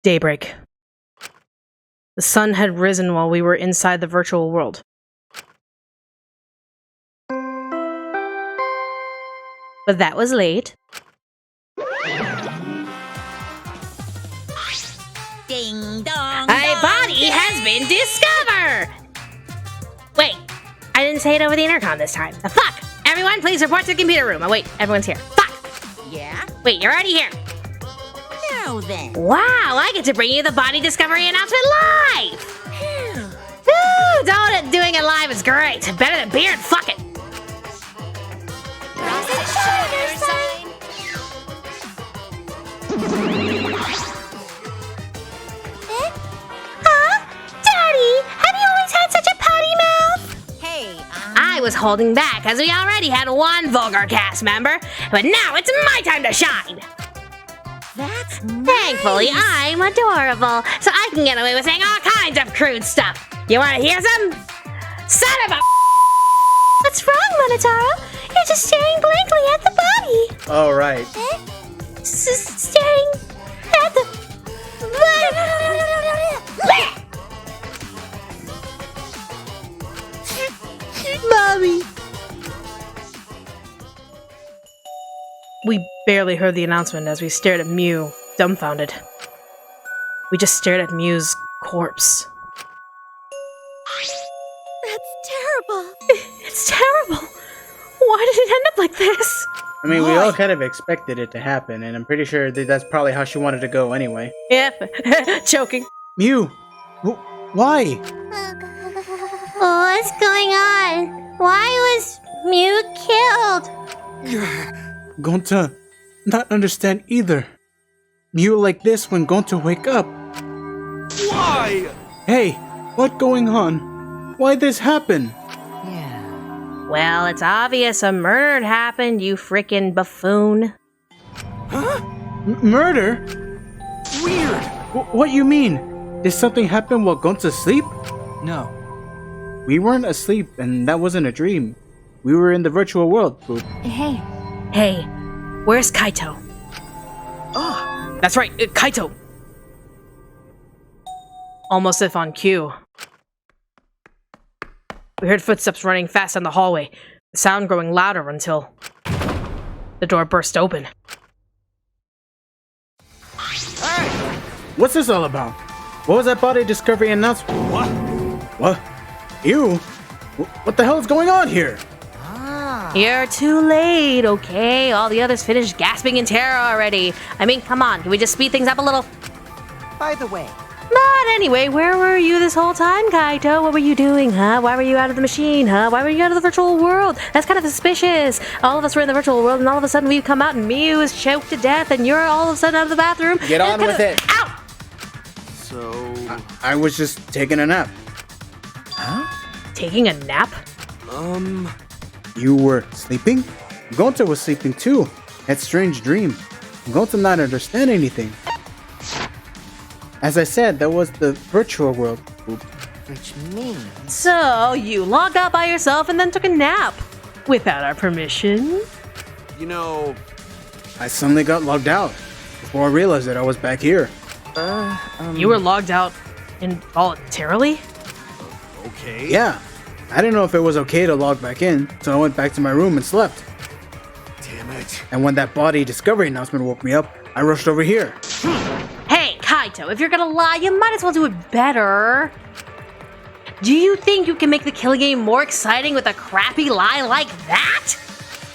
Daybreak. The sun had risen while we were inside the virtual world. But that was late. Ding dong. A body has been discovered! Wait, I didn't say it over the intercom this time. The fuck? Everyone, please report to the computer room. Oh wait, everyone's here. Fuck! Yeah? Wait, you're already here. Now then. Wow, I get to bring you the body discovery announcement live! Woo! Doing it live is great. Better than beer and fuck it. Huh? Daddy, have you always had such a potty mouth? Hey, I was holding back as we already had one vulgar cast member, but now it's my time to shine. that's Thankfully, I'm adorable, so I can get away with saying all kinds of crude stuff. You want to hear some? Son of a... What's wrong, Monotaro? You're just staring blankly at the body. All right. Staring at the... Mommy. We barely heard the announcement as we stared at Mew, dumbfounded. We just stared at Mew's corpse. That's terrible. It's terrible. Why did it end up like this? I mean, we all kind of expected it to happen, and I'm pretty sure that's probably how she wanted to go anyway. Yep, choking. Mew! Why? What's going on? Why was Mew killed? Gonta, not understand either. Mew like this when Gonta wake up. Why? Hey, what going on? Why this happen? Yeah. Well, it's obvious a murder happened, you frickin' buffoon. Huh? Murder? Weird. What you mean? Did something happen while Gonta asleep? No. We weren't asleep, and that wasn't a dream. We were in the virtual world, Boop. Hey. Hey, where's Kaito? Ah. That's right, Kaito! Almost if on cue. We heard footsteps running fast down the hallway, the sound growing louder until the door burst open. Hey. What's this all about? What was that body discovery announcement? What? What? Ew? What the hell is going on here? Ah. You're too late, okay? All the others finished gasping in terror already. I mean, come on, can we just speed things up a little? By the way, But anyway, where were you this whole time, Kaito? What were you doing, huh? Why were you out of the machine, huh? Why were you out of the virtual world? That's kind of suspicious. All of us were in the virtual world, and all of a sudden we come out and Mew is choked to death, and you're all of a sudden out of the bathroom. Get on with it. Ow! So. I was just taking a nap. Huh? Taking a nap? You were sleeping? Gonta was sleeping too. That strange dream. Gonta not understand anything. As I said, that was the virtual world. Oop. which means So, you logged out by yourself and then took a nap. Without our permission? You know. I suddenly got logged out before I realized that I was back here. You were logged out involuntarily? Okay. Yeah, I didn't know if it was okay to log back in, so I went back to my room and slept. Damn it. And when that body discovery announcement woke me up, I rushed over here. Hey, Kaito, if you're gonna lie, you might as well do it better. Do you think you can make the killing game more exciting with a crappy lie like that?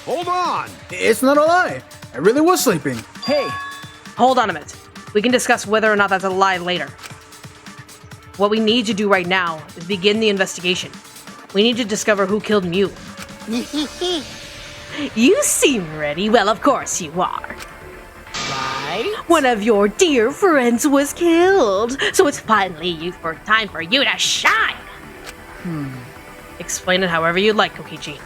Hold on. It's not a lie. I really was sleeping. Hey, hold on a minute. We can discuss whether or not that's a lie later. What we need to do right now is begin the investigation. We need to discover who killed Mew. You seem ready. Well, of course you are. right? One of your dear friends was killed, so it's finally time for you to shine. Explain it however you'd like, Kokichi.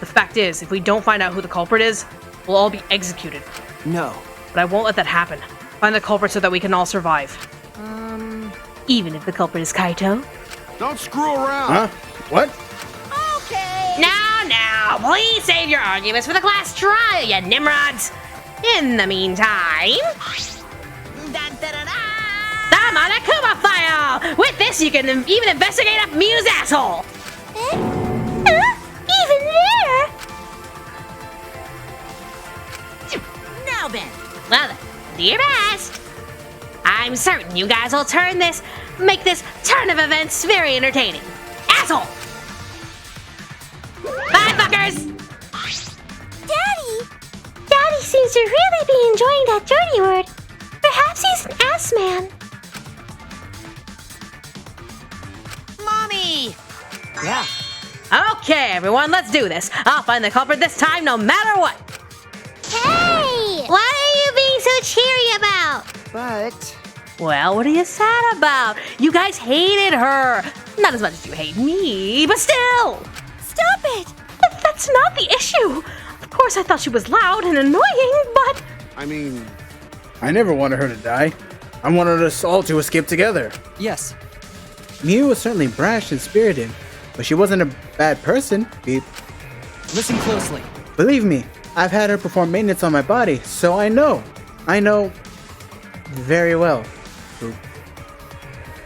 The fact is, if we don't find out who the culprit is, we'll all be executed. No. But I won't let that happen. Find the culprit so that we can all survive. Even if the culprit is Kaito. Don't screw around. Huh? What? Okay. Now, please save your arguments for the class trial, you nimrods. In the meantime... Dun, dun, dun, dun. I'm on Akuma file! With this, you can even investigate a Mew's asshole! Even there? Now then. Well then, do your best. I'm certain you guys will make this turn of events very entertaining. Asshole! Bye, fuckers! Daddy! Daddy seems to really be enjoying that dirty word. Perhaps he's an ass man. Mommy! Yeah. Okay, everyone, let's do this. I'll find the culprit this time, no matter what. Hey! What are you being so cheery about? But Well, what are you sad about? You guys hated her. Not as much as you hate me, but still. Stop it! That's not the issue. Of course, I thought she was loud and annoying, but I mean, I never wanted her to die. I wanted us all to escape together. yes. Mew was certainly brash and spirited, but she wasn't a bad person. Listen closely. Believe me, I've had her perform maintenance on my body, so I know. I know very well.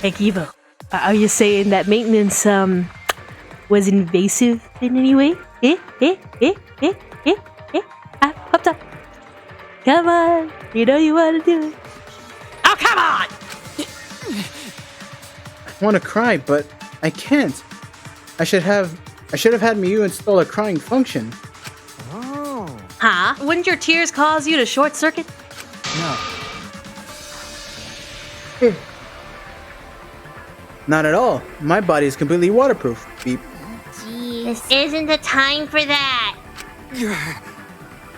Hey, Kivo, are you saying that maintenance, was invasive in any way? Up top. Come on, you know you want to do it. Oh, come on! I want to cry, but I can't. I should have had Mew install a crying function. Oh. Huh? Wouldn't your tears cause you to short circuit? No. Not at all. My body is completely waterproof. Beep. Jeez. This isn't the time for that.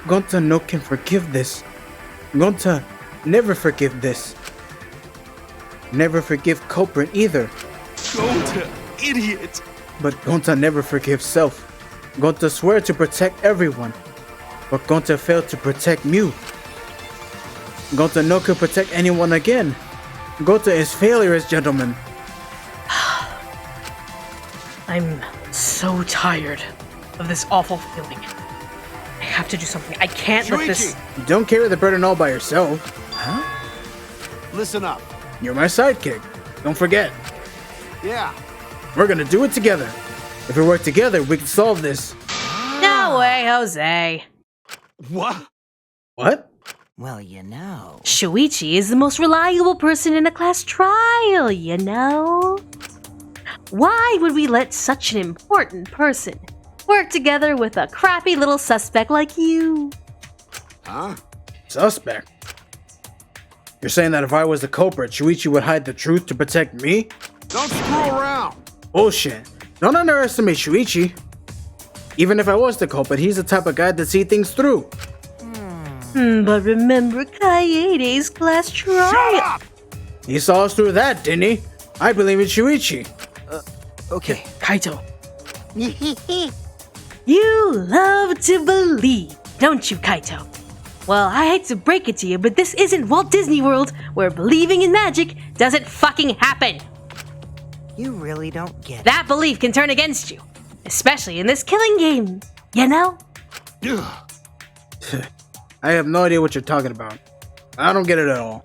Gonta no can forgive this. Gonta never forgive this. Never forgive culprit either. Gonta, idiot! But Gonta never forgives self. Gonta swear to protect everyone. But Gonta failed to protect Mew. Gonta no can protect anyone again. Gonta is failures, gentlemen. I'm so tired of this awful feeling. I have to do something. I can't let this... You don't carry the burden all by yourself. Listen up. You're my sidekick. Don't forget. Yeah. We're gonna do it together. If we work together, we can solve this. No way, Jose. What? What? Well, you know. Shuichi is the most reliable person in a class trial, you know? Why would we let such an important person work together with a crappy little suspect like you? Huh? Suspect? You're saying that if I was the culprit, Shuichi would hide the truth to protect me? Don't screw around. Bullshit. Don't underestimate Shuichi. Even if I was the culprit, he's the type of guy to see things through. But remember Kaede's class trial. Shut up! He saw us through that, didn't he? I believe in Shuichi. Okay. Kaito, you love to believe, don't you, Kaito? Well, I hate to break it to you, but this isn't Walt Disney World, where believing in magic doesn't fucking happen. You really don't get it. That belief can turn against you, especially in this killing game, you know? Ugh. I have no idea what you're talking about. I don't get it at all.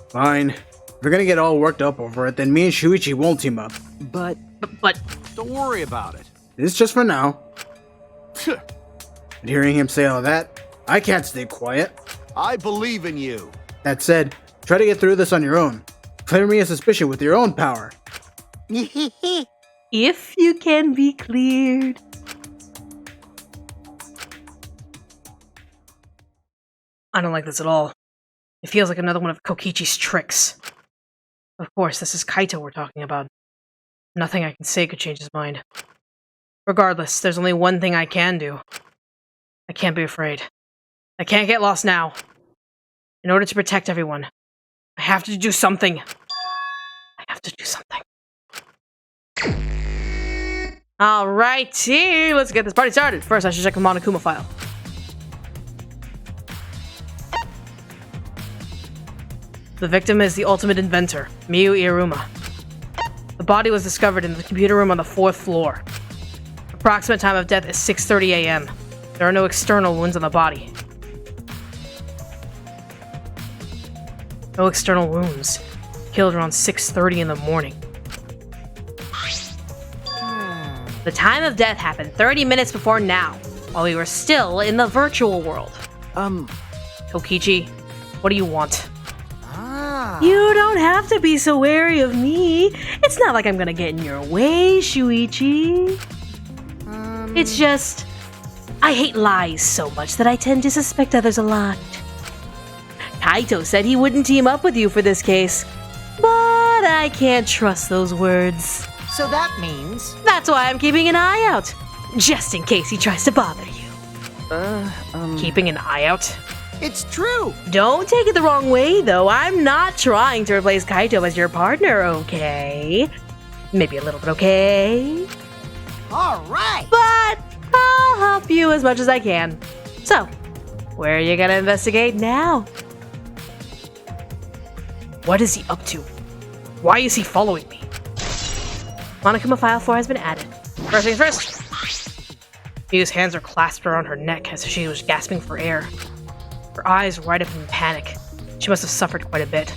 Fine. If you're gonna get all worked up over it, then me and Shuichi won't team up. But But Don't worry about it. It's just for now. And hearing him say all that, I can't stay quiet. I believe in you. That said, try to get through this on your own. Clear me a suspicion with your own power. if you can be cleared. I don't like this at all. It feels like another one of Kokichi's tricks. Of course, this is Kaito we're talking about. Nothing I can say could change his mind. Regardless, there's only one thing I can do. I can't be afraid. I can't get lost now. In order to protect everyone, I have to do something. I have to do something. Alrighty, let's get this party started. First, I should check the Monokuma file. The victim is the ultimate inventor, Miu Iruma. The body was discovered in the computer room on the 4th floor. Approximate time of death is 6:30 a.m. There are no external wounds on the body. No external wounds. Killed around 6:30 in the morning. The time of death happened 30 minutes before now, while we were still in the virtual world. Kokichi, what do you want? You don't have to be so wary of me. It's not like I'm gonna get in your way, Shuichi. It's just, I hate lies so much that I tend to suspect others a lot. Kaito said he wouldn't team up with you for this case, but I can't trust those words. So that means... That's why I'm keeping an eye out, just in case he tries to bother you. Keeping an eye out? It's true! Don't take it the wrong way, though. I'm not trying to replace Kaito as your partner, okay? Maybe a little bit, okay? Alright! But I'll help you as much as I can. So, where are you gonna investigate now? What is he up to? Why is he following me? Monokuma File 4 has been added. First things first. Miu's hands are clasped around her neck as if she was gasping for air. Her eyes wide up in panic. She must have suffered quite a bit.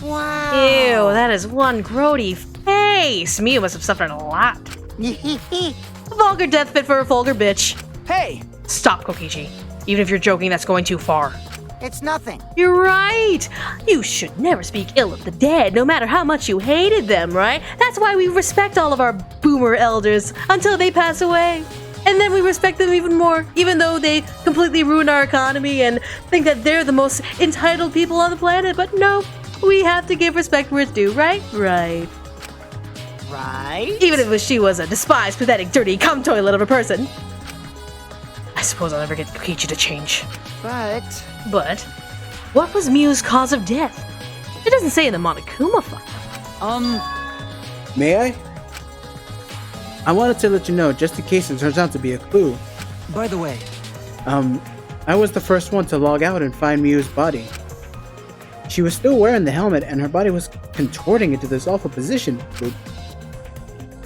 Wow! Ew, that is one grody face! Miu must have suffered a lot. A vulgar death fit for a vulgar bitch. Hey! Stop, Kokichi. Even if you're joking, that's going too far. It's nothing. You're right! You should never speak ill of the dead, no matter how much you hated them, right? That's why we respect all of our boomer elders until they pass away. And then we respect them even more, even though they completely ruin our economy and think that they're the most entitled people on the planet. But no, we have to give respect where it's due, right? Right. Right? Even if she was a despised, pathetic, dirty cum toilet of a person. I suppose I'll never get Kokichi to change. But What was Miu's cause of death? It doesn't say in the Monokuma file. May I? I wanted to let you know, just in case it turns out to be a clue. by the way, I was the first one to log out and find Miu's body. She was still wearing the helmet and her body was contorting into this awful position.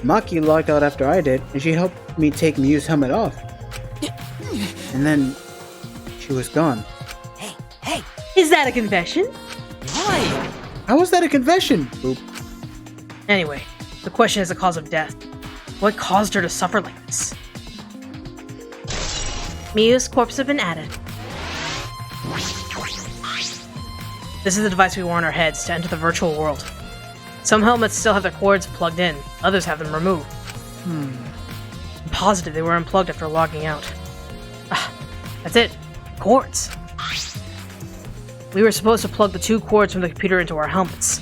Maki logged out after I did, and she helped me take Miu's helmet off. And then she was gone. hey! Is that a confession? Why? How was that a confession? Boop. Anyway, the question is the cause of death. What caused her to suffer like this? Miu's corpse has been added. This is the device we wore on our heads to enter the virtual world. Some helmets still have their cords plugged in, others have them removed. I'm positive they were unplugged after logging out. That's it. Cords. We were supposed to plug the two cords from the computer into our helmets.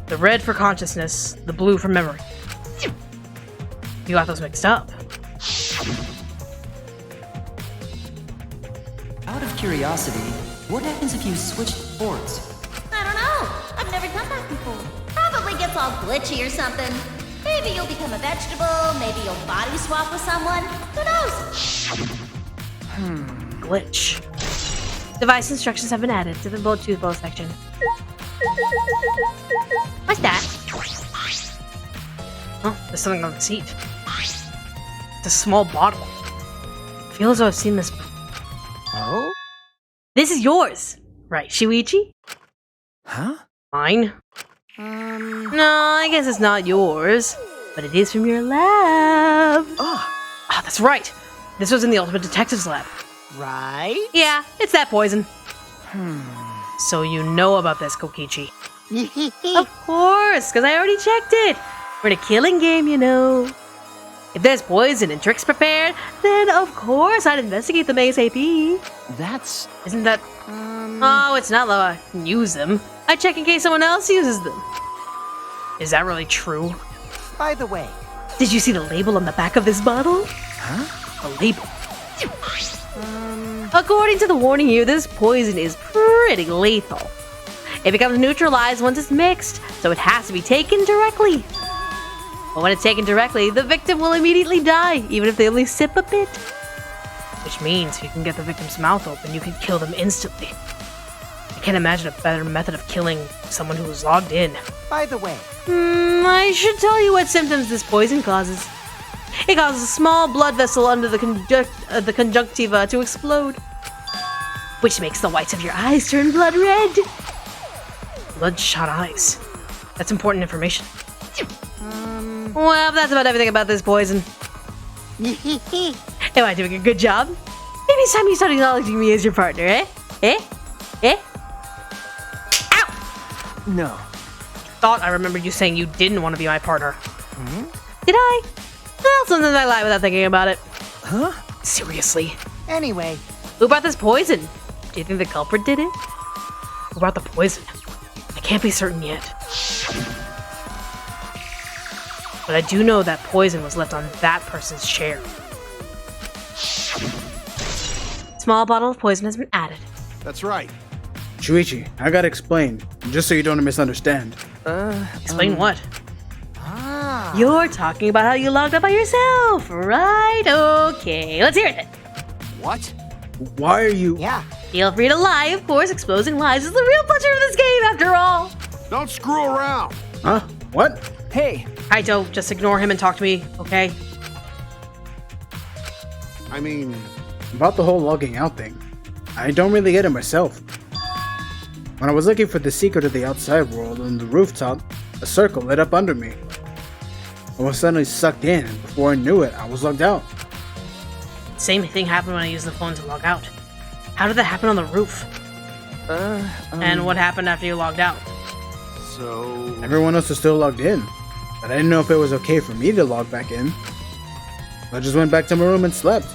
The red for consciousness, the blue for memory. You got those mixed up. Out of curiosity, what happens if you switch cords? I don't know. I've never done that before. Probably gets all glitchy or something. Maybe you'll become a vegetable, maybe you'll body swap with someone. Who knows? Glitch. Device instructions have been added to the Bluetooth bow section. What's that? Oh, there's something on the seat. It's a small bottle. I feel as though I've seen this before. Oh? This is yours, right, Shuichi? Huh? Mine? No, I guess it's not yours, but it is from your lab. Ah, that's right. This was in the Ultimate Detectives lab. Right? Yeah, it's that poison. So you know about this, Kokichi. Of course, because I already checked it. We're in a killing game, you know. If there's poison and tricks prepared, then of course I'd investigate them ASAP. That's... Isn't that... Oh, it's not that I can use them. I check in case someone else uses them. Is that really true? By the way. Did you see the label on the back of this bottle? Huh? The label. According to the warning here, this poison is pretty lethal. It becomes neutralized once it's mixed, so it has to be taken directly. But when it's taken directly, the victim will immediately die, even if they only sip a bit. Which means if you can get the victim's mouth open, you can kill them instantly. I can't imagine a better method of killing someone who is logged in. By the way. I should tell you what symptoms this poison causes. It causes a small blood vessel under the conjunctiva to explode. which makes the whites of your eyes turn blood red. Bloodshot eyes. That's important information. Well, that's about everything about this poison. Am I doing a good job? Maybe it's time you start acknowledging me as your partner, eh? Eh? Eh? Ow! No. Thought I remembered you saying you didn't want to be my partner. Did I? Well, sometimes I lie without thinking about it. Huh? Seriously. Anyway, Who brought this poison? Do you think the culprit did it? Who brought the poison? I can't be certain yet. But I do know that poison was left on that person's chair. Small bottle of poison has been added. That's right. Shuichi, I gotta explain, just so you don't misunderstand. Explain what? You're talking about how you logged up by yourself, right? Okay, let's hear it then. What? Why are you... yeah. Feel free to lie, of course. Exposing lies is the real pleasure of this game, after all. Don't screw around. Huh? What? Hey, Kaito, just ignore him and talk to me, okay? I mean, About the whole logging out thing, I don't really get it myself. When I was looking for the secret of the outside world on the rooftop, a circle lit up under me. I was suddenly sucked in, and before I knew it, I was logged out. Same thing happened when I used the phone to log out. How did that happen on the roof? And what happened after you logged out? so... Everyone else was still logged in, but I didn't know if it was okay for me to log back in. So I just went back to my room and slept.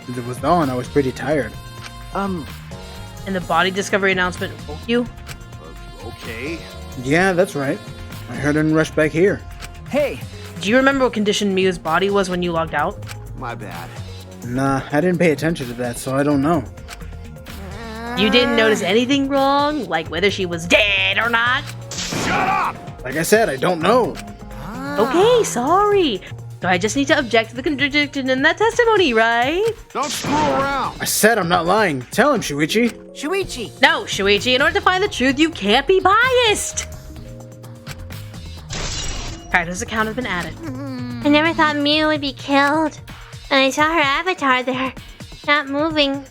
Since it was dawn, I was pretty tired. And the body discovery announcement woke you? Okay. Yeah, that's right. I heard it and rushed back here. hey, Do you remember what condition Miu's body was when you logged out? My bad. Nah, I didn't pay attention to that, so I don't know. You didn't notice anything wrong? Like whether she was dead or not? Shut up! Like I said, I don't know. Okay, sorry. So I just need to object to the contradiction in that testimony, right? Don't screw around. I said I'm not lying. Tell him, Shuichi. Shuichi. No, Shuichi, in order to find the truth, you can't be biased! Kaito's account has been added. I never thought Miu would be killed. And I saw her avatar there, not moving.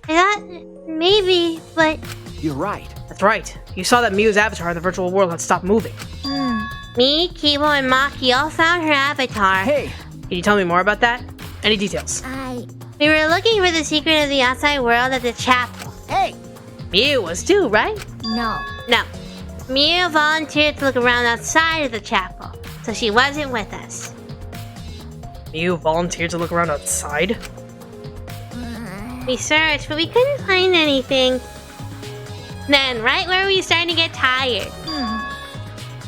I thought maybe, but You're right. That's right. You saw that Miu's avatar in the virtual world had stopped moving. me, Kibo, and Maki all found her avatar. Hey, Can you tell me more about that? Any details? We were looking for the secret of the outside world at the chapel. hey. Miu was too, right? No. No. Miu volunteered to look around outside of the chapel, so she wasn't with us. Miu volunteered to look around outside? We searched, but we couldn't find anything. Then, right where we started to get tired,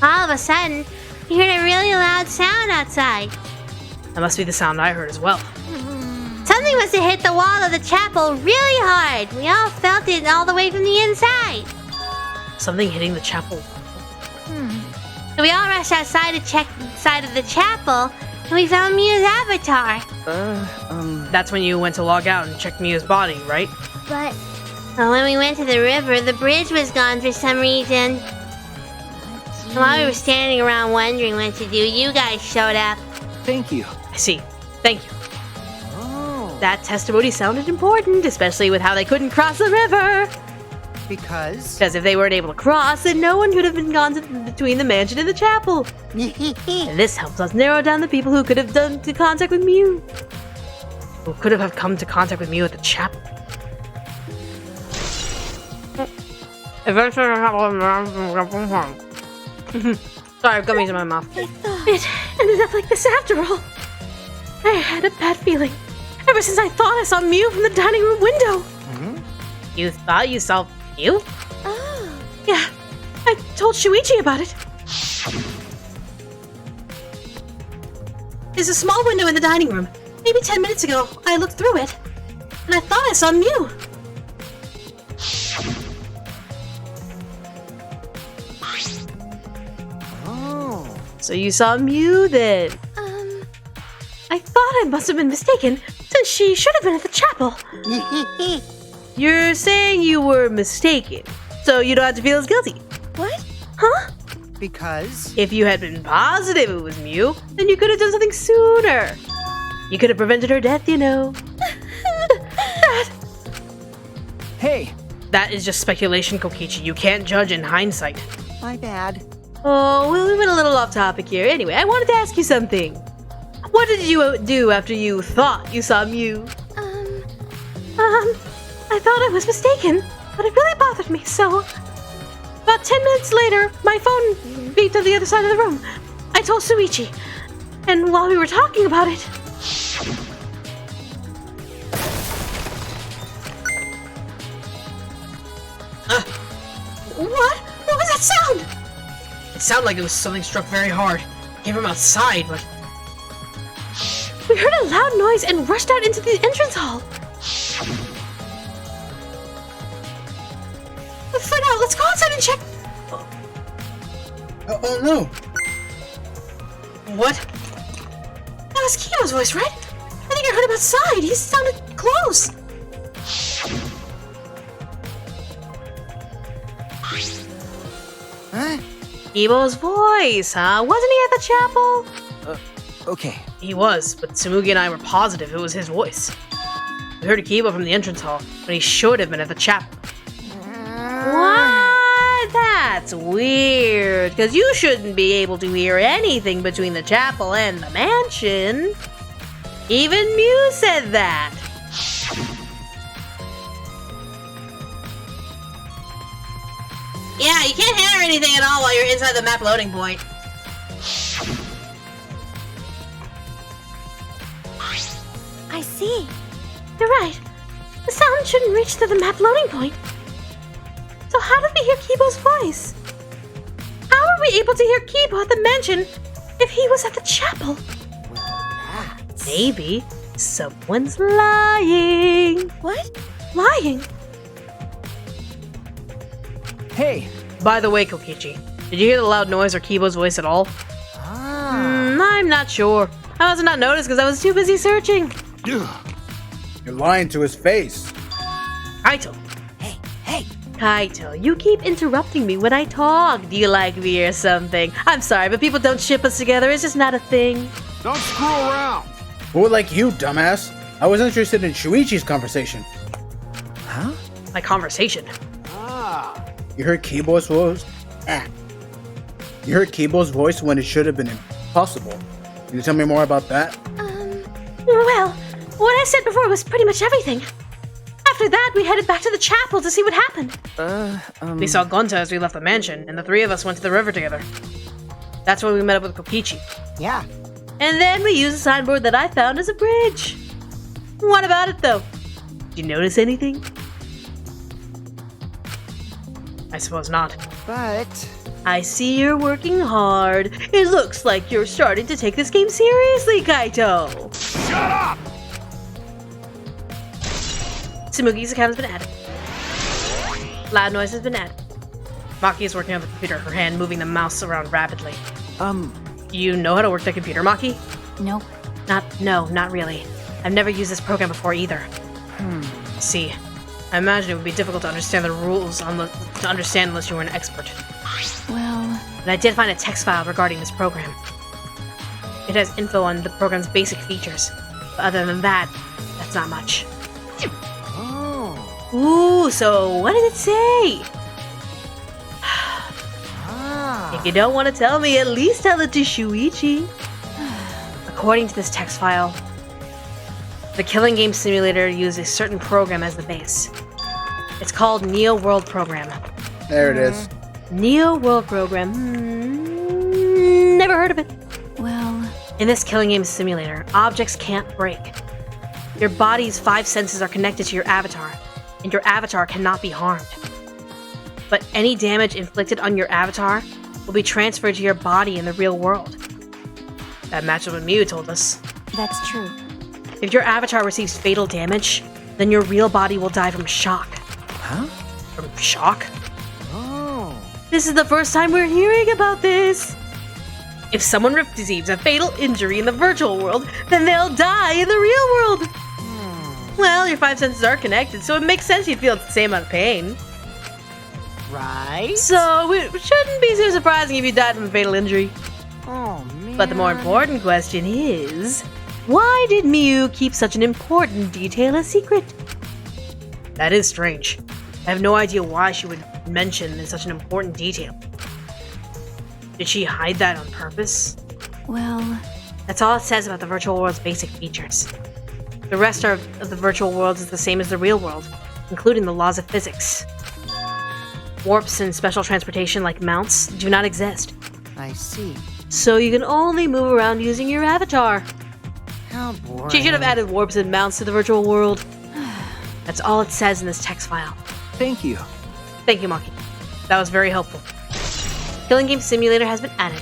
all of a sudden, we heard a really loud sound outside. That must be the sound I heard as well. Something must have hit the wall of the chapel really hard. We all felt it all the way from the inside. Something hitting the chapel. So we all rushed outside to check inside of the chapel, and we found Miu's avatar. That's when you went to log out and check Miu's body, right? But when we went to the river, the bridge was gone for some reason. And while we were standing around wondering what to do, you guys showed up. Thank you. I see. Thank you. Oh. That testimony sounded important, especially with how they couldn't cross the river. Because? Because if they weren't able to cross, then no one could have been gone between the mansion and the chapel. And this helps us narrow down the people who could have done to contact with Miu. Who could have come to contact with Miu at the chapel. Sorry, I've gummies in my mouth. It ended up like this after all. I had a bad feeling ever since I thought I saw Miu from the dining room window. You thought you saw Miu? Oh. Yeah, I told Shuichi about it. There's a small window in the dining room. Maybe 10 minutes ago, I looked through it, and I thought I saw Miu. Oh. So you saw Miu then? I thought I must have been mistaken, since she should have been at the chapel. You're saying you were mistaken, so you don't have to feel as guilty. What? Huh? Because? If you had been positive it was Miu, then you could have done something sooner. You could have prevented her death, you know. Hey, That is just speculation, Kokichi. You can't judge in hindsight. My bad. Oh, we went a little off topic here. Anyway, I wanted to ask you something. What did you do after you thought you saw Mew? I thought I was mistaken, but it really bothered me, so... About 10 minutes later, my phone beeped on the other side of the room. I told Suichi, and while we were talking about it... What? What was that sound? It sounded like it was something struck very hard. It came from outside, but... We heard a loud noise and rushed out into the entrance hall. For now, let's go outside and check. Oh no! What? That was Kyo's voice, right? I think I heard him outside. He sounded close. Huh? Kibo's voice, huh? Wasn't he at the chapel? Okay. He was, but Tsumugi and I were positive it was his voice. We heard Kibo from the entrance hall, but he should have been at the chapel. What? That's weird, because you shouldn't be able to hear anything between the chapel and the mansion. Even Mew said that. Yeah, you can't hear anything at all while you're inside the map loading point. I see. You're right. The sound shouldn't reach to the map loading point. So how did we hear Kibo's voice? How were we able to hear Kibo at the mansion if he was at the chapel? Maybe someone's lying. What? Lying? Hey. By the way, Kokichi, did you hear the loud noise or Kibo's voice at all? I'm not sure. I must have not noticed because I was too busy searching. You're lying to his face. Kaito. Hey. Kaito, you keep interrupting me when I talk. Do you like me or something? I'm sorry, but people don't ship us together. It's just not a thing. Don't screw around. Who would like you, dumbass? I was interested in Shuichi's conversation. Huh? My conversation. You heard Kibo's voice? You heard Kibo's voice when it should have been impossible. Can you tell me more about that? Well, what I said before was pretty much everything. After that, we headed back to the chapel to see what happened. We saw Gonta as we left the mansion, and the three of us went to the river together. That's when we met up with Kokichi. Yeah. And then we used a signboard that I found as a bridge. What about it, though? Did you notice anything? I suppose not. But... I see you're working hard. It looks like you're starting to take this game seriously, Kaito. Shut up! Tsumugi's account has been added. Loud noise has been added. Maki is working on the computer, her hand moving the mouse around rapidly. You know how to work the computer, Maki? Nope. Not really. I've never used this program before either. See, I imagine it would be difficult to understand the rules unless you were an expert. Well... But I did find a text file regarding this program. It has info on the program's basic features. But other than that, that's not much. Ooh, so what did it say? If you don't want to tell me, at least tell it to Shuichi. According to this text file, the killing game simulator uses a certain program as the base. It's called Neo World Program. There it is. Neo World Program. Never heard of it. Well... In this killing game simulator, objects can't break. Your body's 5 senses are connected to your avatar, and your avatar cannot be harmed. But any damage inflicted on your avatar will be transferred to your body in the real world. That matches what Mew told us. That's true. If your avatar receives fatal damage, then your real body will die from shock. Huh? From shock? This is the first time we're hearing about this! If someone receives a fatal injury in the virtual world, then they'll die in the real world! Well, your 5 senses are connected, so it makes sense you'd feel the same amount of pain. Right? So, it shouldn't be so surprising if you died from a fatal injury. Oh, man. But the more important question is, why did Mew keep such an important detail a secret? That is strange. I have no idea why she would mention such an important detail. Did she hide that on purpose? Well, That's all it says about the virtual world's basic features. The rest of the virtual worlds is the same as the real world, including the laws of physics. Warps and special transportation like mounts do not exist, I see. so you can only move around using your avatar. How boring. She should have added warps and mounts to the virtual world. That's all it says in this text file. Thank you. Thank you, Maki. That was very helpful. Killing Game Simulator has been added.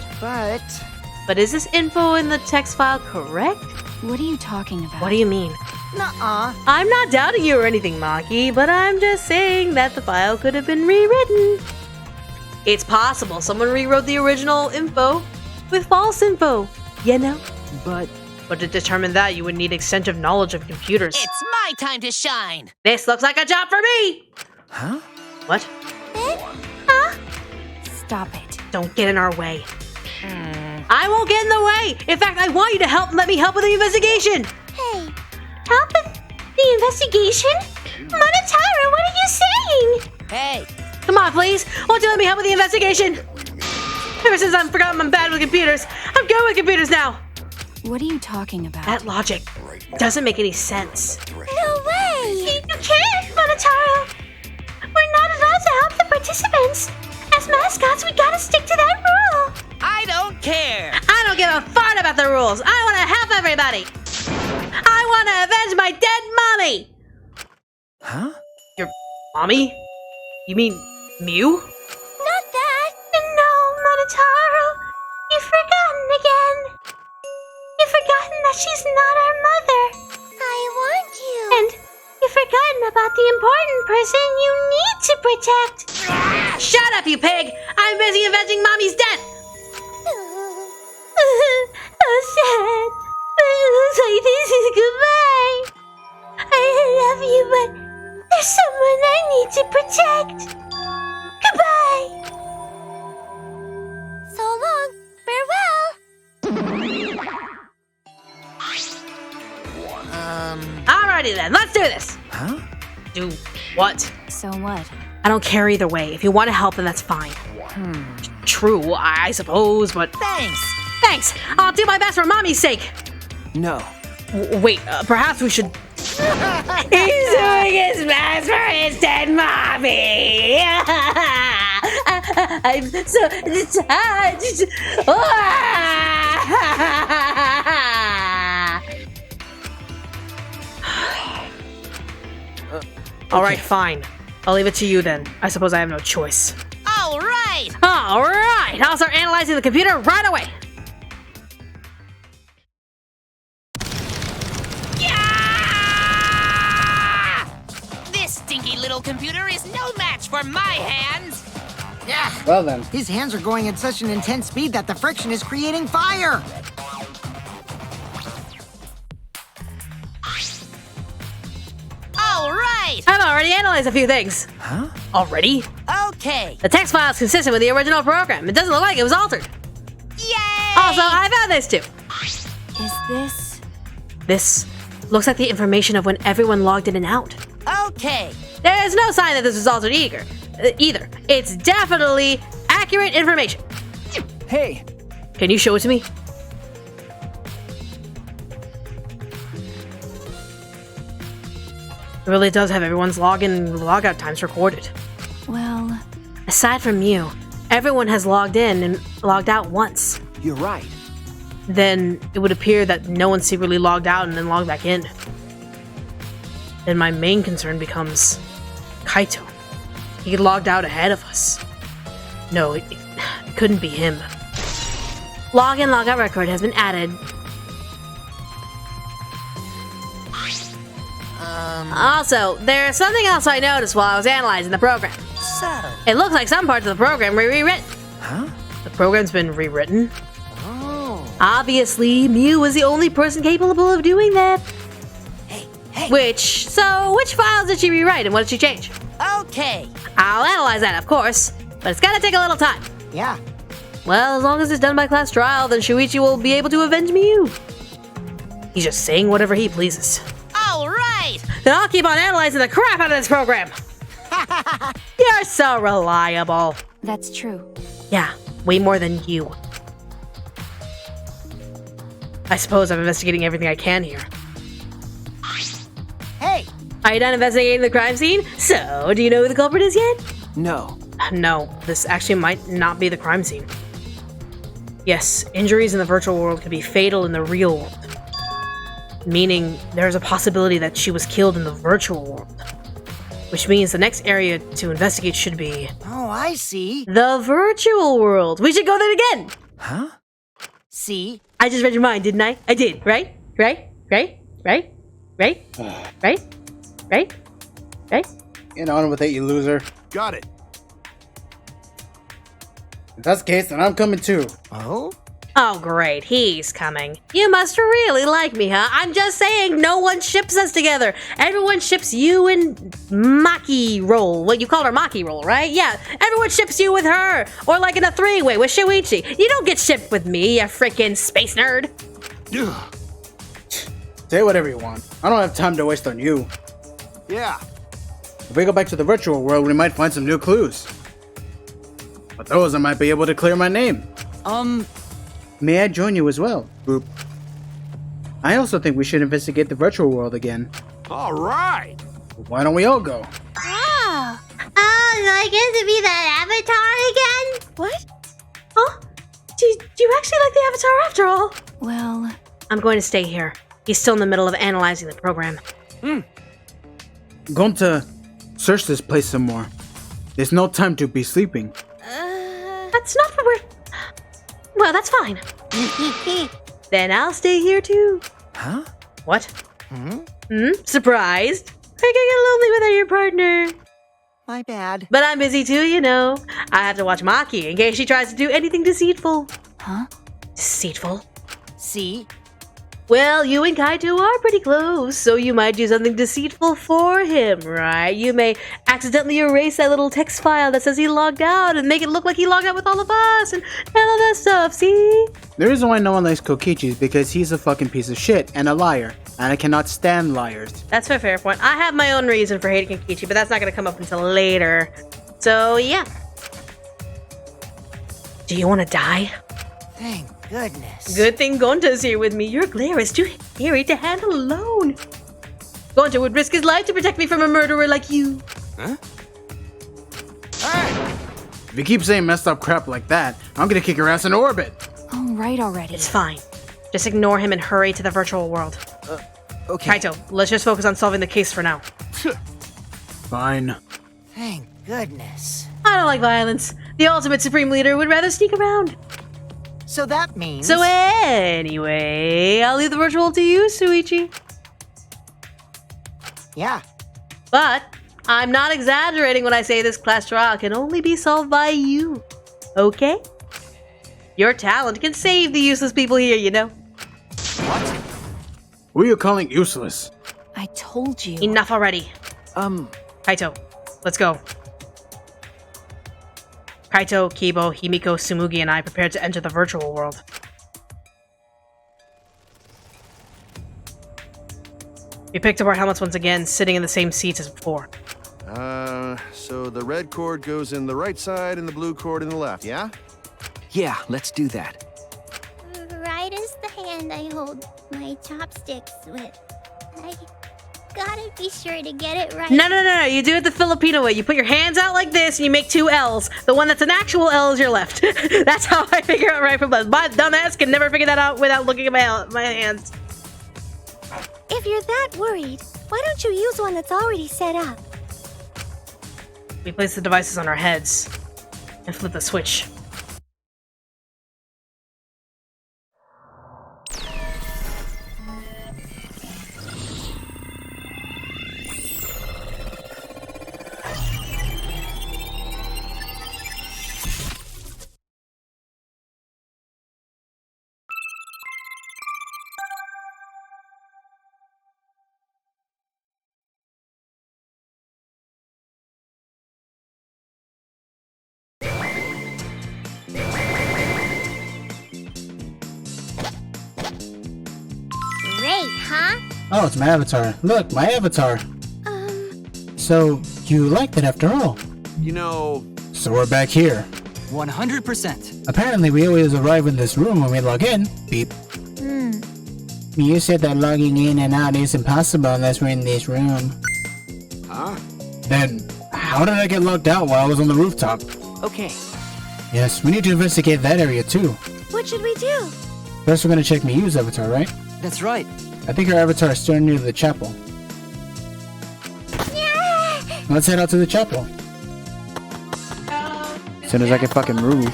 But is this info in the text file correct? what are you talking about? What do you mean? Nuh-uh. I'm not doubting you or anything, Maki, but I'm just saying that the file could have been rewritten. It's possible someone rewrote the original info with false info, you know? But But to determine that, you would need extensive knowledge of computers. It's my time to shine! This looks like a job for me! huh? What? Stop it. Don't get in our way. I won't get in the way! In fact, I want you to help and let me help with the investigation! Hey, help with the investigation? Monotaro, what are you saying? Hey, Come on, please! Won't you let me help with the investigation? Ever since I've forgotten I'm bad with computers, I'm good with computers now! What are you talking about? That logic doesn't make any sense. No way! You can't, Monotaro! We're not allowed to help the participants. As mascots, we gotta stick to that rule. I don't care! I don't give a fart about the rules. I want to help everybody. I want to avenge my dead mommy. Huh? Your mommy? You mean Mew? Not that. No, Monotaro. You've forgotten again. You've forgotten that she's not our mother. I want you. And you've forgotten about the important person you need to protect. Shut up, you pig! I'm busy avenging mommy's death. So sad. It looks like this is goodbye. I love you, but there's someone I need to protect. Goodbye. So long. Farewell. Alrighty then, let's do this. Huh? Do what? So what? I don't care either way. If you want to help, then that's fine. True, I suppose, but Thanks! thanks. I'll do my best for mommy's sake. No. Wait, perhaps we should. He's doing his best for his dead mommy. I'm so detached. All right, fine. I'll leave it to you then. I suppose I have no choice. Alright! All right, I'll start analyzing the computer right away. Yeah! This stinky little computer is no match for my hands! Yeah. Well then. His hands are going at such an intense speed that the friction is creating fire. Alright! I've already analyzed a few things. Huh? Already? Okay! The text file is consistent with the original program. It doesn't look like it was altered. Yay! Also, I found this too. Is this... This looks like the information of when everyone logged in and out. Okay! There's no sign that this was altered either. It's definitely accurate information. Hey. Can you show it to me? It really does have everyone's login and logout times recorded. Well, Aside from you, everyone has logged in and logged out once. You're right. Then it would appear that no one secretly logged out and then logged back in. Then my main concern becomes Kaito. He logged out ahead of us. No, it couldn't be him. Login logout record has been added. Also, there's something else I noticed while I was analyzing the program. So, It looks like some parts of the program were rewritten. Huh? The program's been rewritten? Oh. Obviously, Mew was the only person capable of doing that. hey, Which files did she rewrite and what did she change? okay! I'll analyze that, of course, but it's gonna take a little time. Yeah. Well, as long as it's done by class trial, then Shuichi will be able to avenge Mew. He's just saying whatever he pleases. Alright! Then I'll keep on analyzing the crap out of this program. You're so reliable. That's true. Yeah, way more than you. I suppose I'm investigating everything I can here. Hey, Are you done investigating the crime scene? So, do you know who the culprit is yet? No. No, this actually might not be the crime scene. Yes, injuries in the virtual world could be fatal in the real world. Meaning, there's a possibility that she was killed in the virtual world. Which means the next area to investigate should be oh, I see. the virtual world. We should go there again! Huh? See? I just read your mind, didn't I? I did, right? Right? Right? Right? Right? Right? Right? Right? Get on with it, you loser. Got it. If that's the case, then I'm coming too. Oh? Oh, great. He's coming. You must really like me, huh? I'm just saying, no one ships us together. Everyone ships you and Maki Roll. What you called her Maki Roll, right? Yeah. Everyone ships you with her. Or like in a three-way with Shuichi. You don't get shipped with me, you freaking space nerd. Ugh. Say whatever you want. I don't have time to waste on you. Yeah. If we go back to the virtual world, we might find some new clues. With those, I might be able to clear my name. May I join you as well? Boop. I also think we should investigate the virtual world again. All right. Why don't we all go? Oh, I guess to be that avatar again? What? Huh? Do you actually like the Avatar after all? Well, I'm going to stay here. He's still in the middle of analyzing the program. I'm going to search this place some more. There's no time to be sleeping. That's not what we're... Well, that's fine. Then I'll stay here too. Huh? What? Surprised? I get lonely without your partner. My bad. But I'm busy too, you know. I have to watch Maki in case she tries to do anything deceitful. huh? Deceitful? See? Well, you and Kaito are pretty close, so you might do something deceitful for him, right? You may accidentally erase that little text file that says he logged out and make it look like he logged out with all of us and all that stuff, see? The reason why no one likes Kokichi is because he's a fucking piece of shit and a liar. And I cannot stand liars. That's a fair point. I have my own reason for hating Kokichi, but that's not going to come up until later. So, yeah. Do you want to die? Thank goodness. Good thing Gonta's here with me. Your glare is too scary to handle alone. Gonta would risk his life to protect me from a murderer like you. Hey. If you keep saying messed up crap like that, I'm gonna kick your ass in orbit. All right already. It's fine. Just ignore him and hurry to the virtual world. Okay. Kaito, let's just focus on solving the case for now. Fine. Thank goodness. I don't like violence. The ultimate supreme leader would rather sneak around. So that means... So anyway, I'll leave the virtual to you, Shuichi. Yeah. But I'm not exaggerating when I say this class trial can only be solved by you. Okay? Your talent can save the useless people here, you know. Who are you calling useless? I told you. Enough already. Kaito, let's go. Kaito, Kibo, Himiko, Tsumugi, and I prepared to enter the virtual world. We picked up our helmets once again, sitting in the same seats as before. So the red cord goes in the right side and the blue cord in the left, yeah? Yeah, let's do that. Right is the hand I hold my chopsticks with. I gotta be sure to get it right. No. You do it the Filipino way. You put your hands out like this and you make two L's. The one that's an actual L is your left. That's how I figure out right from left. My dumbass can never figure that out without looking at my hands. If you're that worried, why don't you use one that's already set up? We place the devices on our heads and flip the switch. Great, huh? Oh, it's my avatar. Look, my avatar. So, You liked it after all. You know, So we're back here. 100%. Apparently we always arrive in this room when we log in. Beep. You said that logging in and out is impossible unless we're in this room. huh? Then, how did I get logged out while I was on the rooftop? Okay. Yes, we need to investigate that area too. What should we do? First we're gonna check Miyu's avatar, right? That's right. I think her avatar is still near the chapel. Let's head out to the chapel. As soon as I can fucking move.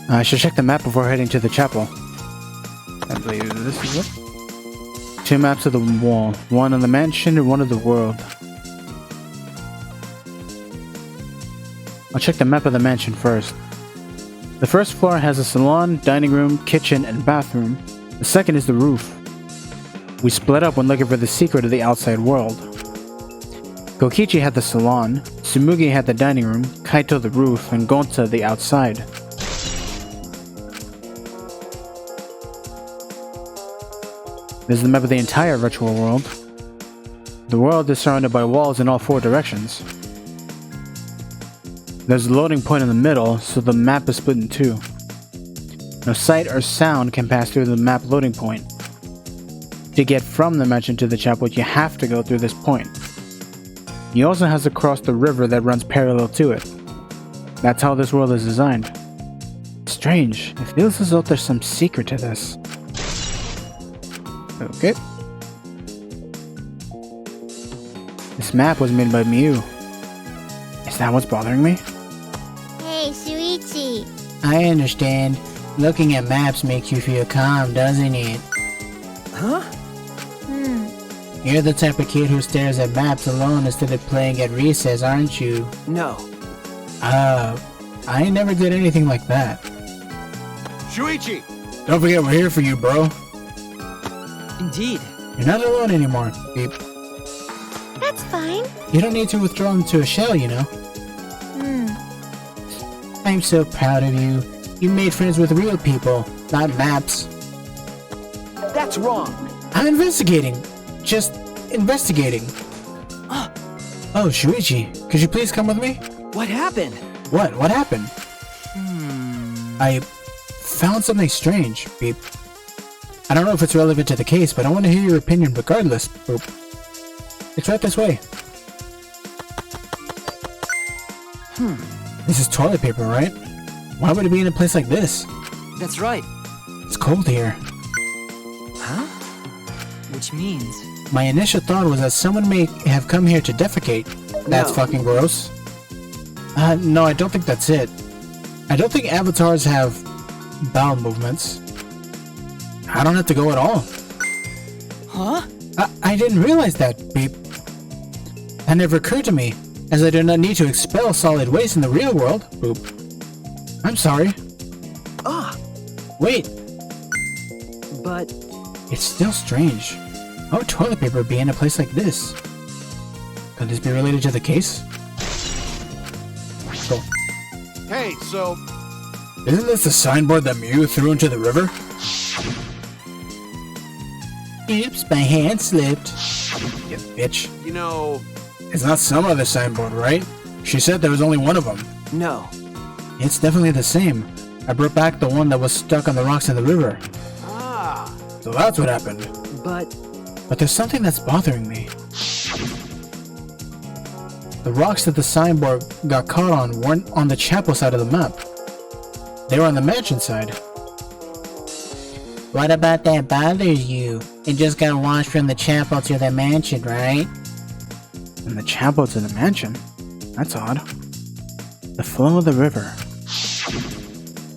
I should check the map before heading to the chapel. I believe this is it. 2 maps of the wall. One on the mansion and one of the world. I'll check the map of the mansion first. The first floor has a salon, dining room, kitchen, and bathroom. The second is the roof. We split up when looking for the secret of the outside world. Kokichi had the salon, Tsumugi had the dining room, Kaito the roof, and Gonta the outside. This is the map of the entire virtual world. The world is surrounded by walls in all 4 directions. There's a loading point in the middle, so the map is split in 2. No sight or sound can pass through the map loading point. To get from the mansion to the chapel, you have to go through this point. You also have to cross the river that runs parallel to it. That's how this world is designed. Strange, it feels as though there's some secret to this. Okay. This map was made by Miyu. Is that what's bothering me? Hey, Shuichi. I understand. Looking at maps makes you feel calm, doesn't it? Huh? You're the type of kid who stares at maps alone instead of playing at recess, aren't you? No. I never did anything like that. Shuichi! Don't forget we're here for you, bro. Indeed. You're not alone anymore, Beep. That's fine. You don't need to withdraw into a shell, you know. I'm so proud of you. You made friends with real people, not maps. That's wrong. I'm investigating. Just investigating. Oh, Shuichi, could you please come with me? What happened? What? What happened? I found something strange, Beep. I don't know if it's relevant to the case, but I want to hear your opinion regardless, Boop. It's right this way. This is toilet paper, right? Why would it be in a place like this? That's right. It's cold here. Huh? Which means... My initial thought was that someone may have come here to defecate. That's No. fucking gross. No, I don't think that's it. I don't think avatars have bowel movements. I don't have to go at all. Huh? I didn't realize that, Beep. That never occurred to me, as I do not need to expel solid waste in the real world, Boop. I'm sorry. Wait, But... it's still strange. How would toilet paper be in a place like this? Could this be related to the case? Cool. Hey, so, Isn't this the signboard that Miyu threw into the river? Oops, my hand slipped. You bitch. you know, It's not some other signboard, right? She said there was only one of them. No. It's definitely the same. I brought back the one that was stuck on the rocks in the river. So that's what happened. But there's something that's bothering me. The rocks that the signboard got caught on weren't on the chapel side of the map. They were on the mansion side. What about that bothers you? It just got washed from the chapel to the mansion, right? From the chapel to the mansion? That's odd. The flow of the river.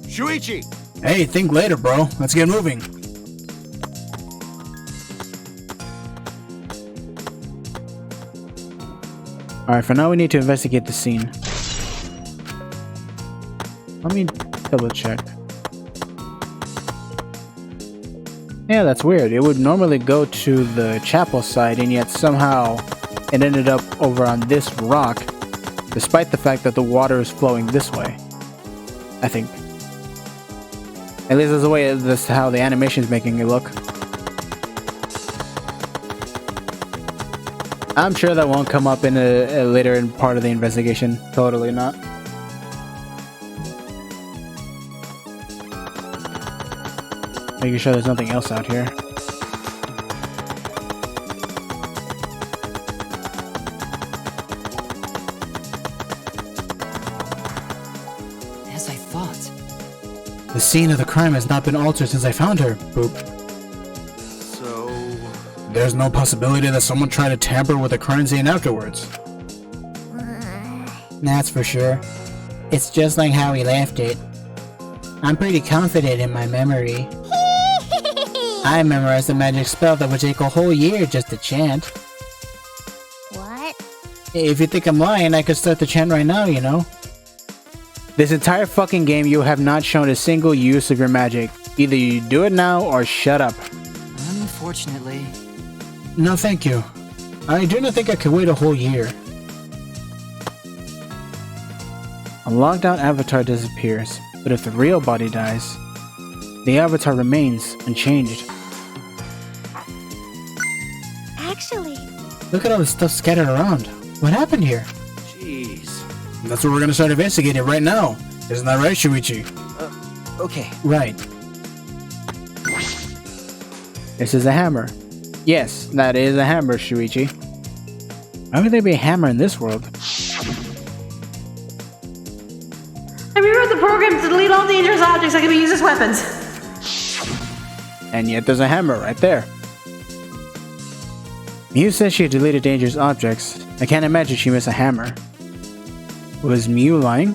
Shuichi! Hey, think later, bro. Let's get moving. Alright, for now we need to investigate the scene. Let me double check. Yeah, that's weird. It would normally go to the chapel side, and yet somehow it ended up over on this rock, despite the fact that the water is flowing this way. I think. At least that's the way that's how the animation's making it look. I'm sure that won't come up in a later in part of the investigation. Totally not. Making sure there's nothing else out here. As I thought. The scene of the crime has not been altered since I found her. Boop. So... There's no possibility that someone tried to tamper with the crime scene afterwards. That's for sure. It's just like how we left it. I'm pretty confident in my memory. I memorized a magic spell that would take a whole year just to chant. What? If you think I'm lying, I could start the chant right now, you know? This entire fucking game, you have not shown a single use of your magic. Either you do it now or shut up. Unfortunately. No, thank you. I do not think I could wait a whole year. A logged out avatar disappears, but if the real body dies, the avatar remains unchanged. Actually, Look at all this stuff scattered around. What happened here? Jeez. That's what we're gonna start investigating right now. Isn't that right, Shuichi? Okay. Right. This is a hammer. Yes, that is a hammer, Shuichi. Why would there be a hammer in this world? I rewrote the program to delete all dangerous objects that can be used as weapons. And yet there's a hammer right there. Mew says she deleted dangerous objects. I can't imagine she missed a hammer. Was Mew lying?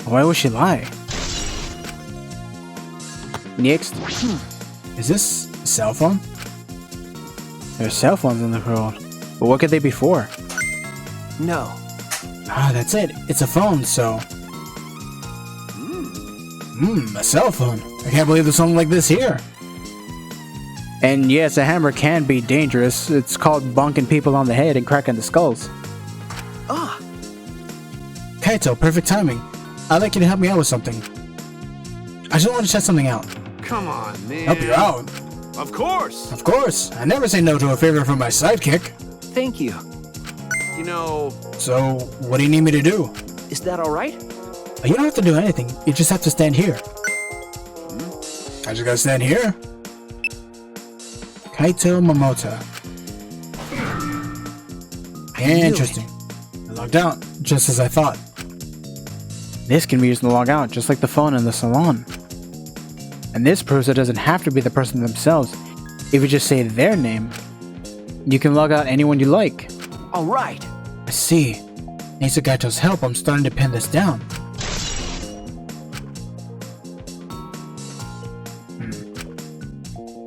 Why would she lie? Next. Is this a cell phone? There are cell phones in the world. But what could they be for? No. Ah, that's it. It's a phone, so... a cell phone. I can't believe there's something like this here. And yes, a hammer can be dangerous. It's called bonking people on the head and cracking the skulls. Ah! Kaito, perfect timing. I'd like you to help me out with something. I just want to test something out. Come on, man. Help you out? Of course. Of course. I never say no to a favor from my sidekick. Thank you. You know, So, what do you need me to do? Is that alright? You don't have to do anything. You just have to stand here. I just gotta stand here. Kaito Momota. Interesting. I logged out, just as I thought. This can be used to log out, just like the phone in the salon. And this proves it doesn't have to be the person themselves. If you just say their name, you can log out anyone you like. Alright. I see. Thanks to Kaito's help, I'm starting to pin this down.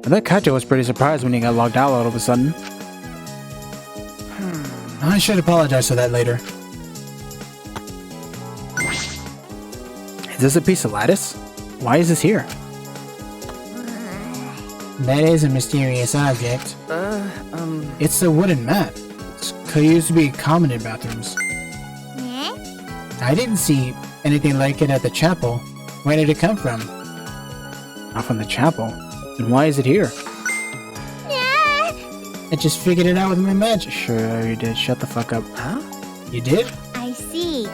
I bet Kaito was pretty surprised when he got logged out all of a sudden. I should apologize for that later. Is this a piece of lattice? Why is this here? That is a mysterious object. It's a wooden mat. It used to be common in bathrooms. I didn't see anything like it at the chapel. Where did it come from? Not from the chapel. Then why is it here? I just figured it out with my magic. Sure you did. Shut the fuck up. Huh? You did? I see.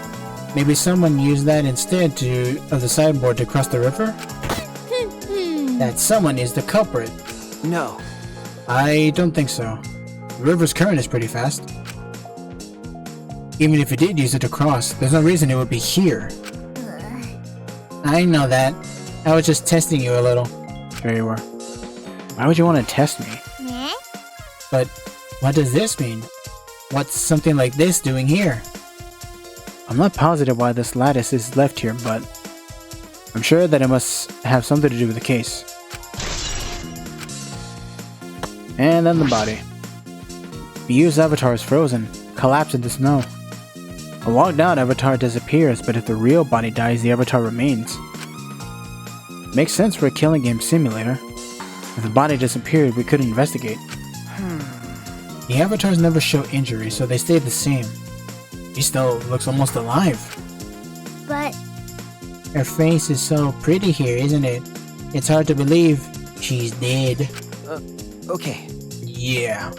Maybe someone used that instead of the sideboard to cross the river? That someone is the culprit. No. I don't think so. The river's current is pretty fast. Even if it did use it to cross, there's no reason it would be here. I know that. I was just testing you a little. Sure you were. Why would you want to test me? But what does this mean? What's something like this doing here? I'm not positive why this lattice is left here, but I'm sure that it must have something to do with the case. And then the body. Miyu's avatar is frozen, collapsed into snow. A logged out avatar disappears, but if the real body dies, the avatar remains. Makes sense for a killing game simulator. If the body disappeared, we could investigate. The avatars never show injury, so they stay the same. He still looks almost alive. But Her face is so pretty here, isn't it? It's hard to believe she's dead. Okay. Yeah.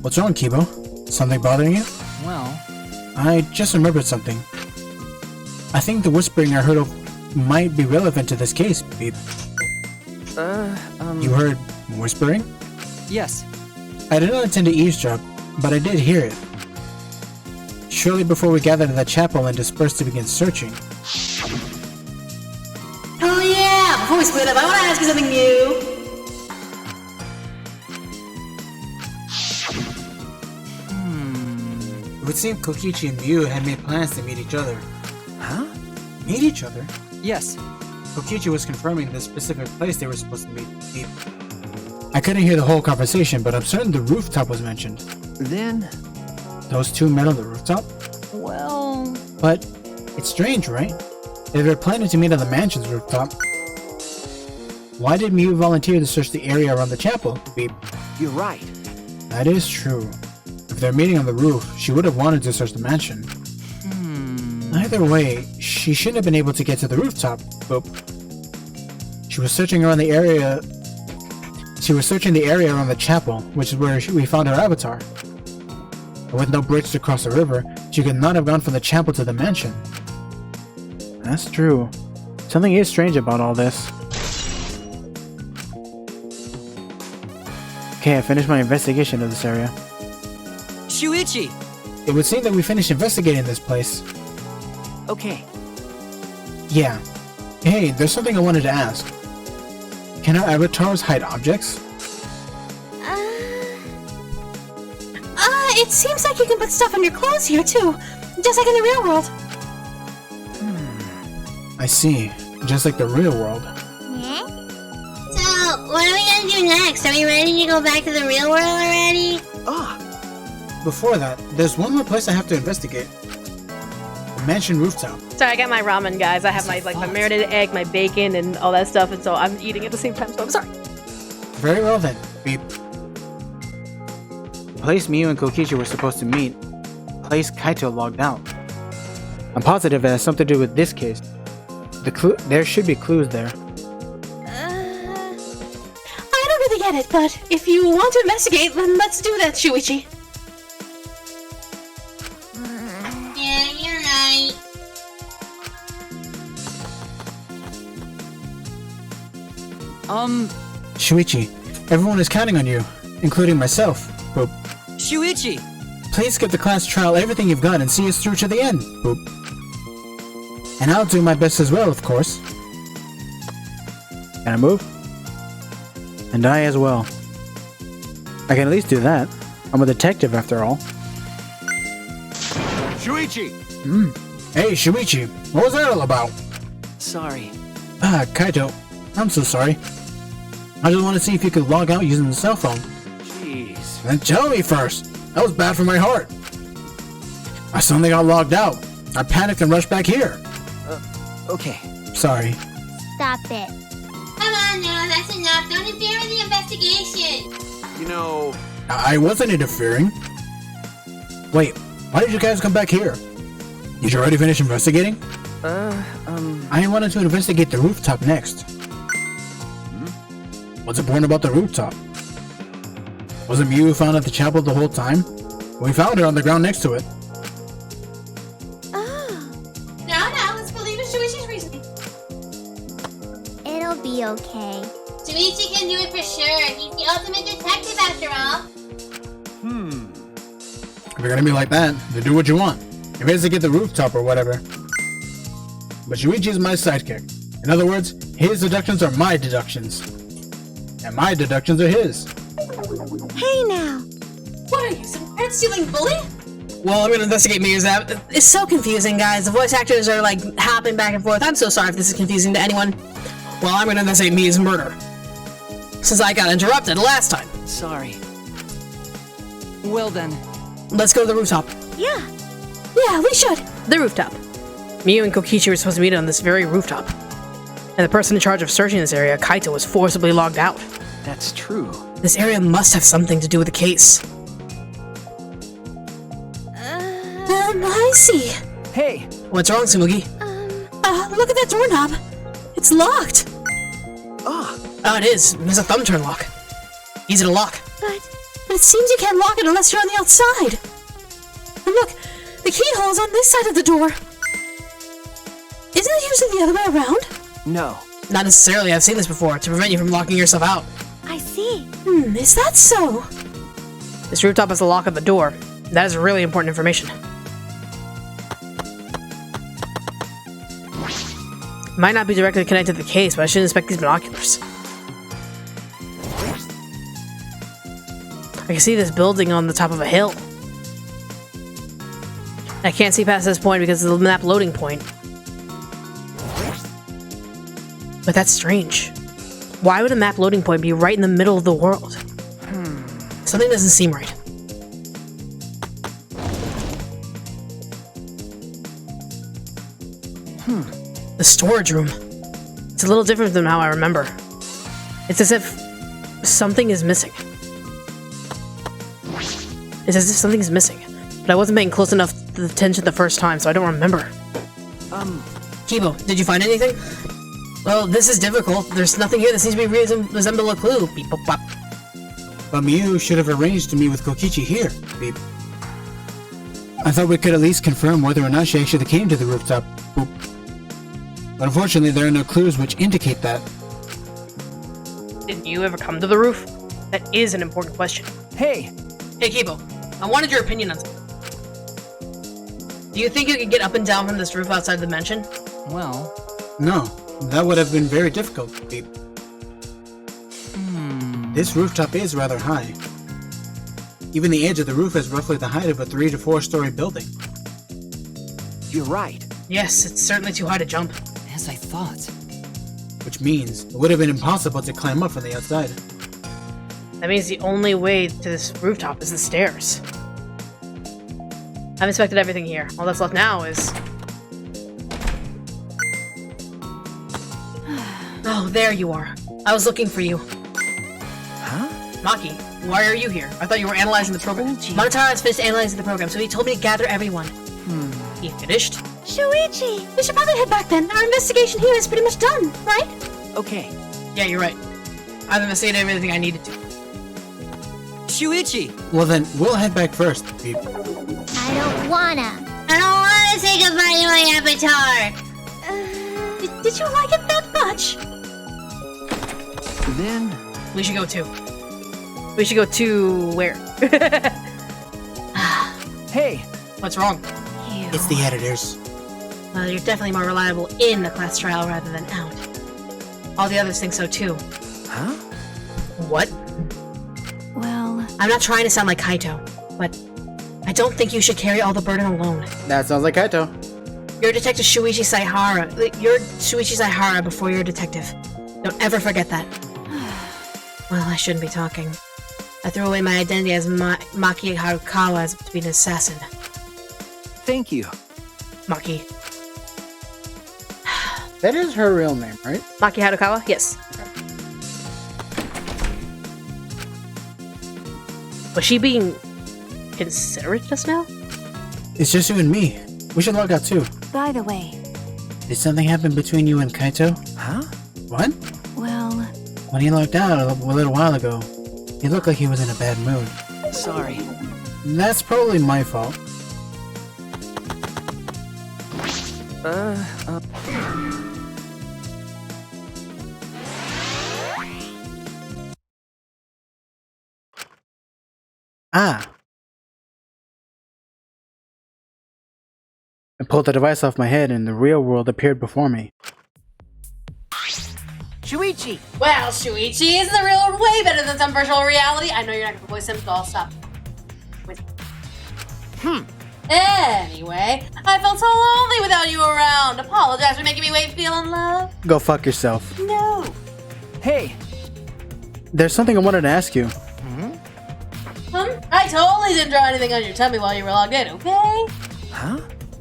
What's wrong, Kibo? Something bothering you? Well, I just remembered something. I think the whispering I heard of might be relevant to this case, Beep. You heard whispering? yes. I did not intend to eavesdrop, but I did hear it. Shortly before we gathered at the chapel and dispersed to begin searching. Oh yeah! Before we split up, I want to ask you something new. It would seem Kokichi and Miu had made plans to meet each other. Huh? Meet each other? Yes. Kokichi was confirming the specific place they were supposed to meet. I couldn't hear the whole conversation, but I'm certain the rooftop was mentioned. Then, Those two met on the rooftop? well, But it's strange, right? If they're planning to meet on the mansion's rooftop, why did Miu volunteer to search the area around the chapel? Beep. you're right. That is true. If they're meeting on the roof, she would have wanted to search the mansion. Either way, she shouldn't have been able to get to the rooftop. Boop. She was searching around the area. She was searching the area around the chapel, which is where we found her avatar. And with no bridge to cross the river, she could not have gone from the chapel to the mansion. That's true. Something is strange about all this. Okay, I finished my investigation of this area. Shuichi! It would seem that we finished investigating this place. Okay. Yeah. Hey, there's something I wanted to ask. Can our avatars hide objects? It seems like you can put stuff on your clothes here too, just like in the real world. I see. Just like the real world. Yeah? So, what are we gonna do next? Are we ready to go back to the real world already? Before that, there's one more place I have to investigate. The mansion rooftop. Sorry, I got my ramen, guys. I have my my marinated egg, my bacon, and all that stuff, and so I'm eating at the same time. So I'm sorry. Very well then. Beep. The place Miu and Kokichi were supposed to meet. The place Kaito logged out. I'm positive it has something to do with this case. There should be clues there. I don't really get it, but if you want to investigate, then let's do that, Shuichi. Yeah, you're right. Shuichi, everyone is counting on you, including myself. Boop. Shuichi! Please give the class trial everything you've got and see us through to the end. Boop. And I'll do my best as well, of course. Can I move? And I as well. I can at least do that. I'm a detective after all. Shuichi! Hey, Shuichi, what was that all about? Sorry. Kaito, I'm so sorry. I just want to see if you could log out using the cell phone. Jeez. Then tell me first. That was bad for my heart. I suddenly got logged out. I panicked and rushed back here. Okay. Sorry. Stop it. Come on now, that's enough. Don't interfere with the investigation. You know, I wasn't interfering. Wait, why did you guys come back here? Did you already finish investigating? I wanted to investigate the rooftop next. What's important about the rooftop? Wasn't Miu found at the chapel the whole time? We found her on the ground next to it. No, let's believe in Shuichi's reasoning. It'll be okay. Shuichi can do it for sure. He's the ultimate detective after all. If you're gonna be like that, then do what you want. Investigate the rooftop or whatever. But Shuichi is my sidekick. In other words, his deductions are my deductions. And my deductions are his. Hey now. What are you, some card-stealing bully? Well, I'm gonna investigate Miu's app. It's so confusing, guys. The voice actors are like hopping back and forth. I'm so sorry if this is confusing to anyone. Well, I'm gonna investigate Miu's murder. Since I got interrupted last time. Sorry. Well then. Let's go to the rooftop. Yeah. Yeah, we should. The rooftop. Miu and Kokichi were supposed to meet on this very rooftop. And the person in charge of searching this area, Kaito, was forcibly logged out. That's true. This area must have something to do with the case. I see. Hey! What's wrong, Tsumugi? Look at that doorknob. It's locked. Ah, Oh, it is. There's a thumb turn lock. Easy to lock. But it seems you can't lock it unless you're on the outside. And look, the keyhole is on this side of the door. Isn't it usually the other way around? no. Not necessarily. I've seen this before to prevent you from locking yourself out. I see. Is that so? This rooftop has a lock on the door. That is really important information. Might not be directly connected to the case, but I should inspect these binoculars. I can see this building on the top of a hill. I can't see past this point because of the map loading point. But that's strange. Why would a map loading point be right in the middle of the world? Something doesn't seem right. The storage room. It's a little different than how I remember. It's as if something is missing. It's as if something is missing. But I wasn't paying close enough attention the first time, so I don't remember. Kibo, did you find anything? Well, this is difficult. There's nothing here that seems to be resemble a clue. Beep, bop, bop. But Miu should have arranged to meet with Kokichi here. Beep. I thought we could at least confirm whether or not she actually came to the rooftop. Boop. But unfortunately, there are no clues which indicate that. Did you ever come to the roof? That is an important question. Hey, Hey, Kibo, I wanted your opinion on something. Do you think you could get up and down from this roof outside the mansion? well, No, that would have been very difficult. Beep. This rooftop is rather high. Even the edge of the roof is roughly the height of a 3 to 4 story building. you're right. Yes, it's certainly too high to jump. As I thought. Which means it would have been impossible to climb up from the outside. That means the only way to this rooftop is the stairs. I've inspected everything here. All that's left now is... Oh, there you are. I was looking for you. Huh? Maki, why are you here? I thought you were analyzing the program. Monotaro has finished analyzing the program, so he told me to gather everyone. He finished? Shuichi! We should probably head back then. Our investigation here is pretty much done, right? Okay. Yeah, you're right. I've investigated everything I needed to. Shuichi! Well then, we'll head back first. Beep. I don't wanna. I don't want to say goodbye to my avatar. Did you like it that much? Then, We should go too. We should go to... where? hey, What's wrong? It's the editors. Well, you're definitely more reliable in a class trial rather than out. All the others think so too. huh? What? Well, I'm not trying to sound like Kaito, but I don't think you should carry all the burden alone. That sounds like Kaito. You're Detective Shuichi Saihara. You're Shuichi Saihara before you're a detective. Don't ever forget that. Well, I shouldn't be talking. I threw away my identity as Maki Harukawa as to be an assassin. Thank you. Maki. That is her real name, right? Maki Harukawa? Yes. Was she being considerate just now? It's just you and me. We should log out too. by the way, Did something happen between you and Kaito? Huh? What? well, When he logged out a little while ago, he looked like he was in a bad mood. Sorry. That's probably my fault. Ah. I pulled the device off my head and the real world appeared before me. Shuichi! Well, Shuichi, isn't the real world way better than some virtual reality? I know you're not gonna voice him, so I'll stop. Wait. Anyway, I felt so lonely without you around. Apologize for making me wait to feel in love. Go fuck yourself. No. Hey, There's something I wanted to ask you. I totally didn't draw anything on your tummy while you were logged in, okay? huh?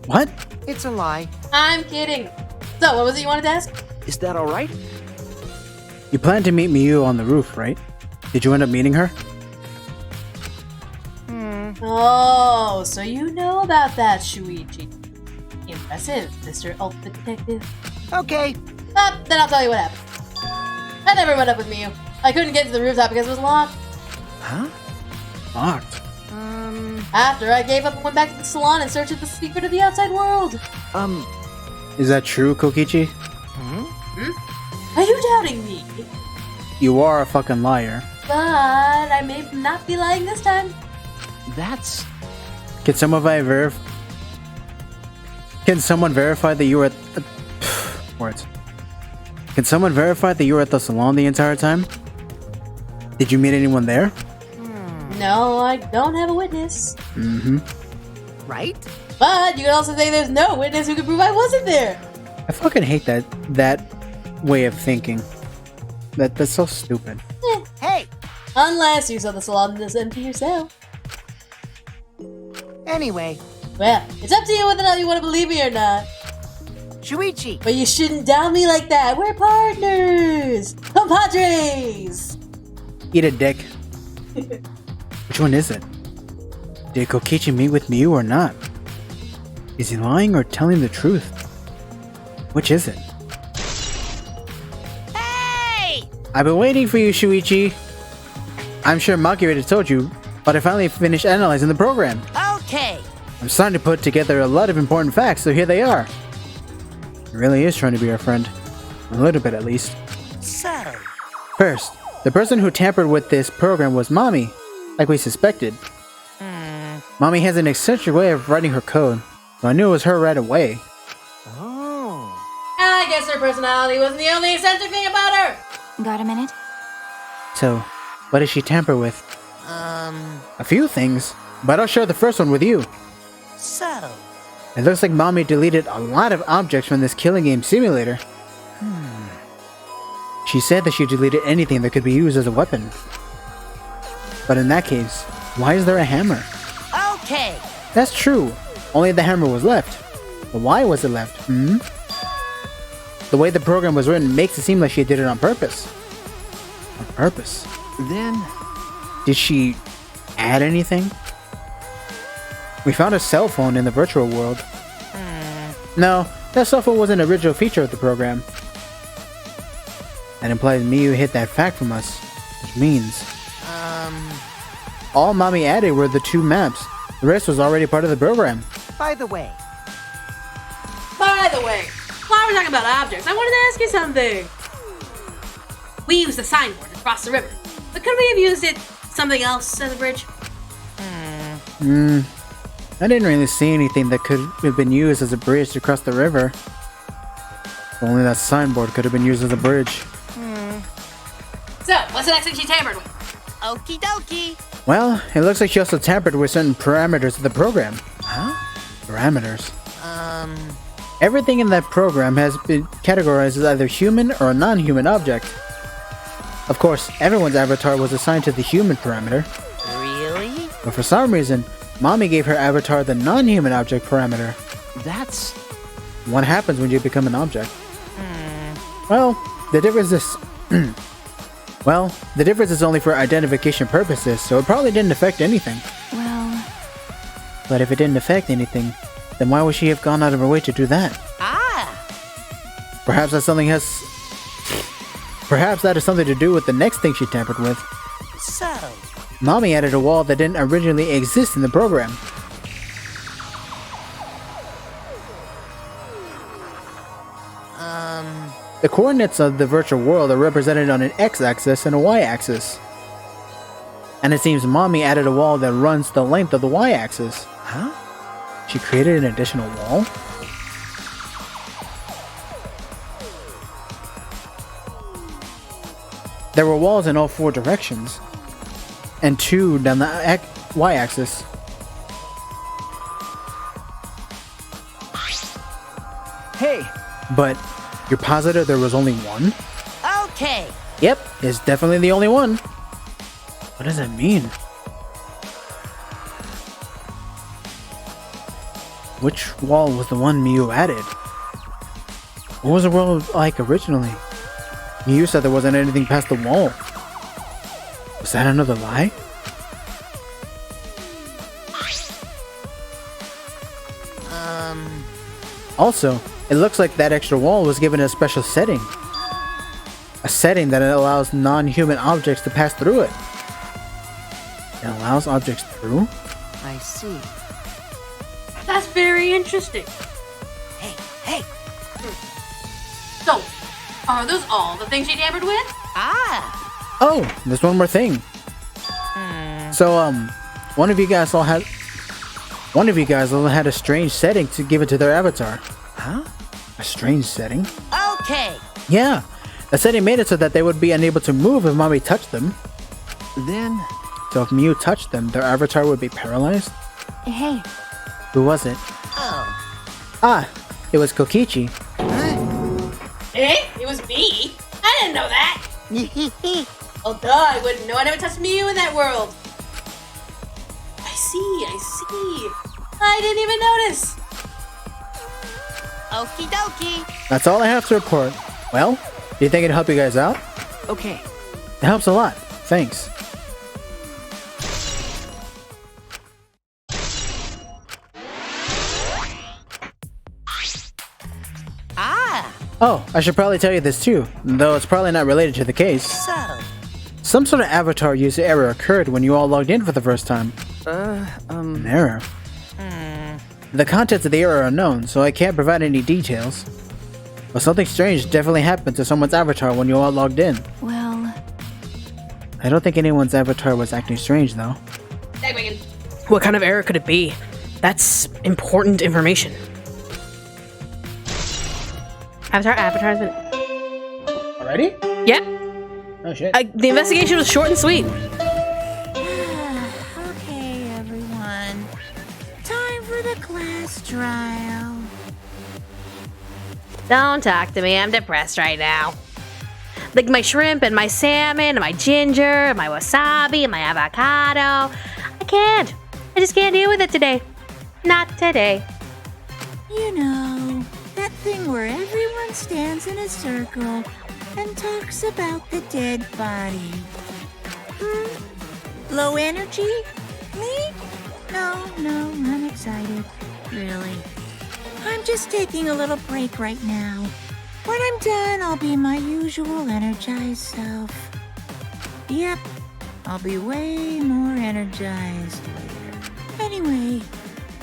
What? It's a lie. I'm kidding. So, what was it you wanted to ask? Is that alright? You planned to meet Miu on the roof, right? Did you end up meeting her? Oh, so you know about that, Shuichi. Impressive, Mr. Ultimate Detective. Okay. Then I'll tell you what happened. I never went up with Miu. I couldn't get to the rooftop because it was locked. Huh? Locked. After, I gave up and went back to the salon in search of the secret of the outside world. Is that true, Kokichi? Are you doubting me? You are a fucking liar. But I may not be lying this time. That's... Can someone verify that you were at... words. Can someone verify that you were at the salon the entire time? Did you meet anyone there? No, I don't have a witness. Right? But you can also say there's no witness who can prove I wasn't there. I fucking hate that way of thinking. That's so stupid. Hey! Unless you saw the salon this empty yourself. Anyway, Well, it's up to you whether or not you want to believe me or not. Shuichi! But you shouldn't doubt me like that. We're partners! Compadres! Eat a dick. Which one is it? Did Kokichi meet with Miu or not? Is he lying or telling the truth? Which is it? Hey! I've been waiting for you, Shuichi. I'm sure Maki already told you, but I finally finished analyzing the program. Okay. I'm starting to put together a lot of important facts, so here they are. He really is trying to be our friend. A little bit, at least. So, First, the person who tampered with this program was Mommy, like we suspected. Mommy has an eccentric way of writing her code, so I knew it was her right away. I guess her personality wasn't the only eccentric thing about her. Got a minute? So, what did she tamper with? A few things, but I'll share the first one with you. so. It looks like Mommy deleted a lot of objects from this killing game simulator. She said that she deleted anything that could be used as a weapon. But in that case, why is there a hammer? Okay. That's true. Only the hammer was left. But why was it left? The way the program was written makes it seem like she did it on purpose. On purpose? Then... Did she add anything? We found a cell phone in the virtual world. No, that cell phone was an original feature of the program. That implies Miu hid that fact from us, which means... all Mommy added were the 2 maps. The rest was already part of the program. By the way, By the way, while we're talking about objects, I wanted to ask you something. We used the signboard to cross the river, but could we have used it something else as a bridge? I didn't really see anything that could have been used as a bridge to cross the river. Only that signboard could have been used as a bridge. So, what's the next thing she tampered with? Okie dokie. Well, it looks like she also tampered with certain parameters of the program. Huh? Parameters. Everything in that program has been categorized as either human or a non-human object. Of course, everyone's avatar was assigned to the human parameter, Really? but for some reason, Mommy gave her avatar the non-human object parameter. That's... What happens when you become an object? Well, the difference is... well, the difference is only for identification purposes, so it probably didn't affect anything. Well, But if it didn't affect anything, then why would she have gone out of her way to do that? Perhaps that has something to do with the next thing she tampered with. So. Mommy added a wall that didn't originally exist in the program. The coordinates of the virtual world are represented on an x-axis and a y-axis. And it seems Mommy added a wall that runs the length of the y-axis. Huh? She created an additional wall? There were walls in all 4 directions, and 2 down the y-axis. Hey! But you're positive there was only one? Okay. Yep, it's definitely the only one. What does that mean? Which wall was the one Miu added? What was the world like originally? Miu said there wasn't anything past the wall. Was that another lie? Also, it looks like that extra wall was given a special setting. A setting that allows non-human objects to pass through it. It allows objects through? I see. That's very interesting. Hey! So, are those all the things you tampered with? Ah! Oh, there's one more thing. So, one of you guys all had a strange setting to give it to their avatar. Huh? A strange setting? Okay. Yeah. The setting made it so that they would be unable to move if mommy touched them. Then... So if Mew touched them, their avatar would be paralyzed? Hey, Who was it? Oh. Ah, it was Kokichi. Eh? It was me? I didn't know that. Oh, duh, I wouldn't know. I never touched Mew in that world. I see. I didn't even notice. Okie dokie. That's all I have to report. Well, do you think it'd help you guys out? Okay. It helps a lot. Thanks. Ah! Oh, I should probably tell you this too, though it's probably not related to the case. So. Some sort of avatar user error occurred when you all logged in for the first time. An error? The contents of the error are unknown, so I can't provide any details. But something strange definitely happened to someone's avatar when you all logged in. well, I don't think anyone's avatar was acting strange though. What kind of error could it be? That's important information. Avatar's been... Already? Yeah, Oh shit. the investigation was short and sweet. okay, everyone. Time for the class trial. Don't talk to me. I'm depressed right now. Like my shrimp and my salmon and my ginger and my wasabi and my avocado. I can't. I just can't deal with it today. Not today. You know, that thing where everyone stands in a circle and talks about the dead body. Low energy? Me? No, I'm excited. Really. I'm just taking a little break right now. When I'm done, I'll be my usual energized self. Yep, I'll be way more energized later. Anyway,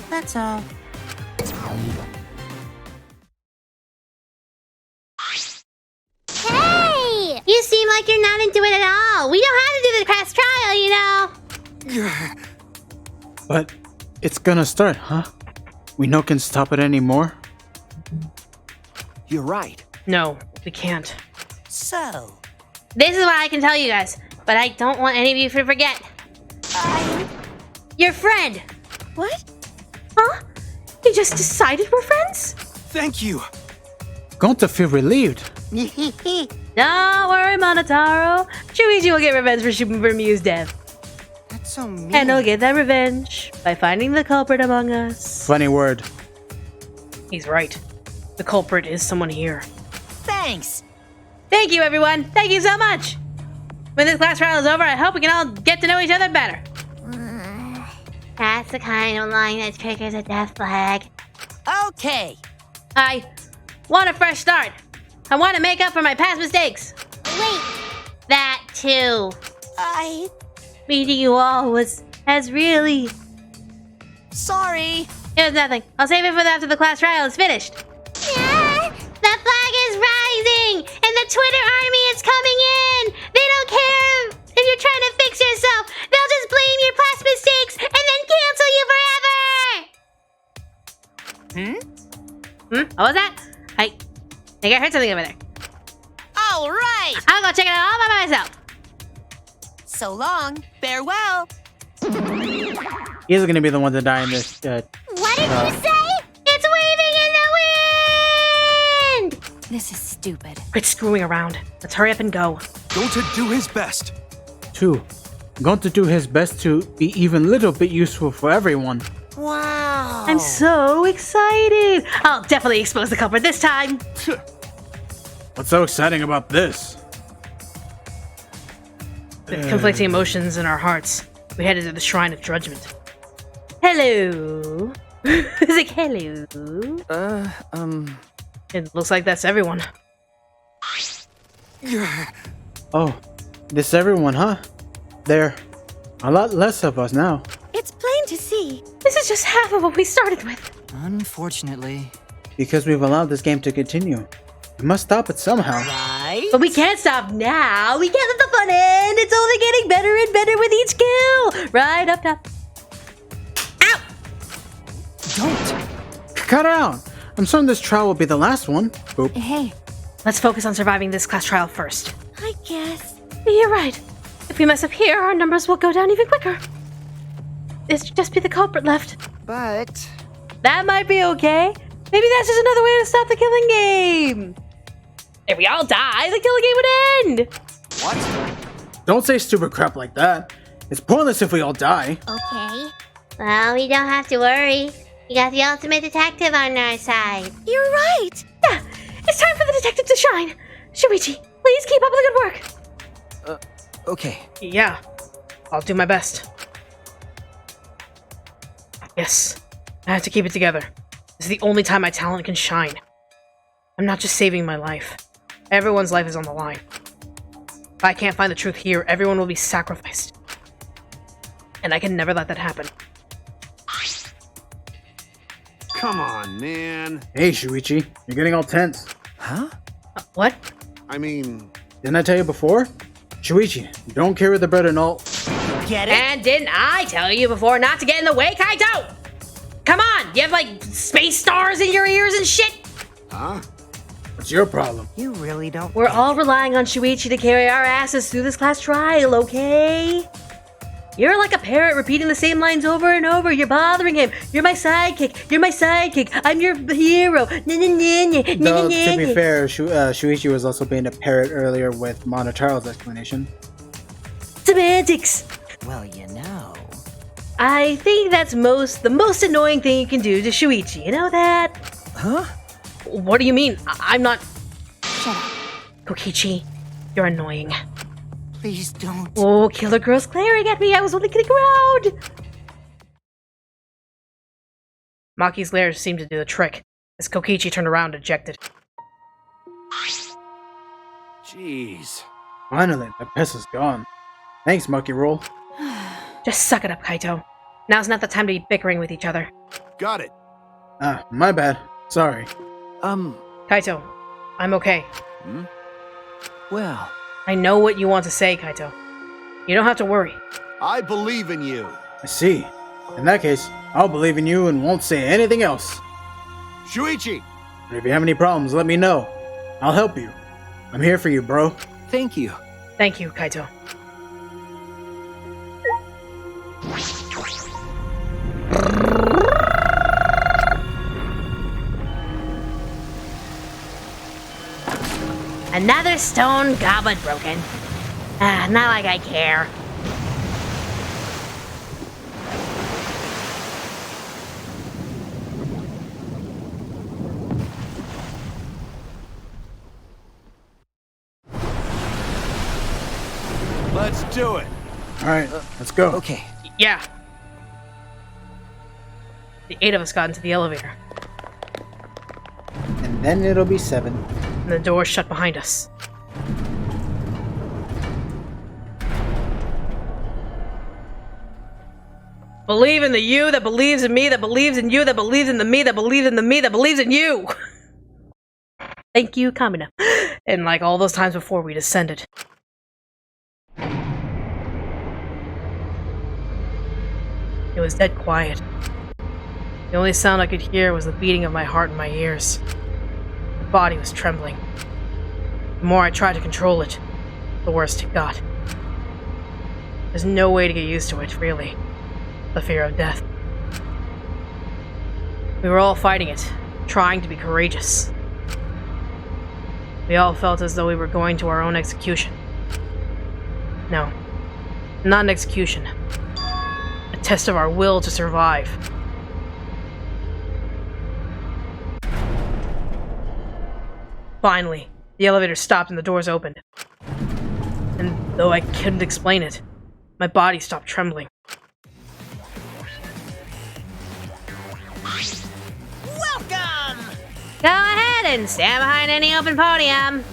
that's all. Hey! You seem like you're not into it at all. We know how to do the class trial, you know. But it's gonna start, huh? We no can stop it anymore. You're right. No, we can't. So. This is what I can tell you guys, but I don't want any of you to forget. Your friend. What? Huh? You just decided we're friends? Thank you. Going to feel relieved. Don't worry, Monotaro. Shuichi will get revenge for Mew's death. That's so mean. And he'll get that revenge by finding the culprit among us. Funny word. He's right. The culprit is someone here. Thanks. Thank you, everyone. Thank you so much. When this class trial is over, I hope we can all get to know each other better. That's the kind of line that triggers a death flag. Okay. I want a fresh start. I want to make up for my past mistakes. Wait. That too. Meeting you all has really... Sorry. It was nothing. I'll save it for after the class trial is finished. Yeah, the flag is rising, and the Twitter army is coming in. They don't care if you're trying to fix yourself. They'll just blame your past mistakes and then cancel you forever. What was that? I think I heard something over there. All right. I'll go check it out all by myself. So long. Farewell. He's gonna be the one to die in this. What did you say? It's waving in the wind. This is stupid. Quit screwing around. Let's hurry up and go. Going to do his best. 2. Going to do his best to be even little bit useful for everyone. Wow. I'm so excited. I'll definitely expose the culprit this time. What's so exciting about this? With conflicting emotions in our hearts, we headed to the Shrine of Judgment. Hello. He's like, hello. It looks like that's everyone. Oh, this is everyone, huh? There are a lot less of us now. It's plain to see. This is just half of what we started with. Unfortunately. Because we've allowed this game to continue. We must stop it somehow. Right? But we can't stop now. We can't let the fun end. It's only getting better and better with each kill. Right up top. Ow! Don't! Cut it out! I'm certain this trial will be the last one. Boop. Hey, Let's focus on surviving this class trial first. I guess. You're right. If we mess up here, our numbers will go down even quicker. It should just be the culprit left. But... That might be okay. Maybe that's just another way to stop the killing game. If we all die, the killing game would end. What? Don't say stupid crap like that. It's pointless if we all die. Okay. Well, we don't have to worry. We got the ultimate detective on our side. You're right. Yeah, it's time for the detective to shine. Shuichi, please keep up with the good work. Okay. Yeah, I'll do my best. Yes, I have to keep it together. This is the only time my talent can shine. I'm not just saving my life. Everyone's life is on the line. If I can't find the truth here, everyone will be sacrificed. And I can never let that happen. Come on, man. Hey, Shuichi. You're getting all tense. Huh? What? I mean, Didn't I tell you before? Shuichi, don't carry the burden all... Get it? And didn't I tell you before not to get in the way, Kaito? Come on, you have like space stars in your ears and shit? huh? What's your problem? You really don't... We're all relying on Shuichi to carry our asses through this class trial, okay? You're like a parrot repeating the same lines over and over. You're bothering him. You're my sidekick. You're my sidekick. I'm your hero. Though, to be fair, Shuichi was also being a parrot earlier with Monotaro's explanation. Semantics. Well, you know... I think that's the most annoying thing you can do to Shuichi. You know that? Huh? What do you mean? I'm not... Shut up. Kokichi, you're annoying. Please don't... Oh, Killer Girl's glaring at me. I was only kidding around. Maki's glare seemed to do the trick, as Kokichi turned around dejected. Jeez. Finally, the pest is gone. Thanks, Monkey Roll. Just suck it up, Kaito. Now's not the time to be bickering with each other. Got it. Ah, my bad. Sorry. Kaito, I'm okay. Well... I know what you want to say, Kaito. You don't have to worry. I believe in you. I see. In that case, I'll believe in you and won't say anything else. Shuichi! And if you have any problems, let me know. I'll help you. I'm here for you, bro. Thank you. Thank you, Kaito. Another stone goblet broken. Ah, not like I care. Let's do it. Alright, let's go. Okay. Yeah. The 8 of us got into the elevator, And then it'll be 7. and the door shut behind us. Believe in the you that believes in me, that believes in you, that believes in the me, that believes in the me, that believes in you! Thank you, Kamina. And like all those times before, we descended. It was dead quiet. The only sound I could hear was the beating of my heart in my ears. My body was trembling. The more I tried to control it, the worse it got. There's no way to get used to it, really. The fear of death. We were all fighting it, trying to be courageous. We all felt as though we were going to our own execution. No, not an execution. A test of our will to survive. Finally, the elevator stopped and the doors opened. And though I couldn't explain it, my body stopped trembling. and stand behind any open podium.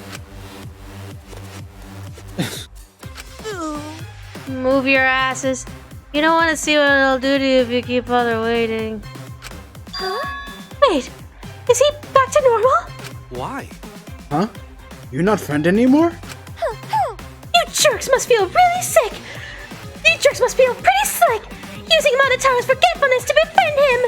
Move your asses. You don't want to see what it'll do to you if you keep other waiting. Huh? Wait, is he back to normal? Why? Huh? You're not friend anymore? You jerks must feel really sick. You jerks must feel pretty slick, using Monotaro's forgetfulness to befriend him.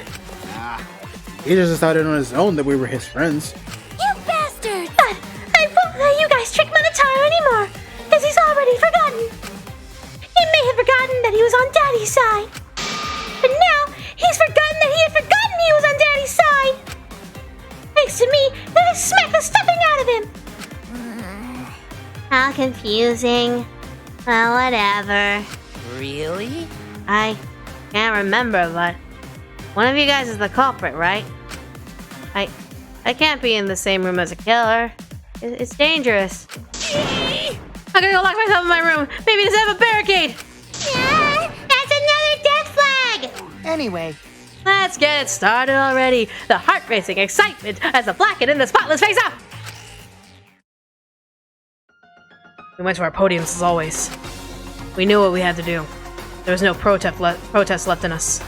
He just decided on his own that we were his friends. You bastard! But I won't let you guys trick Monotaro anymore, because he's already forgotten. He may have forgotten that he was on Daddy's side. But now, he's forgotten that he had forgotten he was on Daddy's side. Thanks to me, that I smacked the stuffing out of him. How confusing. Well, whatever. Really? I can't remember, but one of you guys is the culprit, right? I can't be in the same room as a killer. It's dangerous. I'm gonna go lock myself in my room. Maybe it doesn't have a barricade. Yeah, that's another death flag! Anyway, Let's get it started already. The heart-racing excitement as the blackened and the spotless face off. We went to our podiums as always. We knew what we had to do. There was no protest left in us.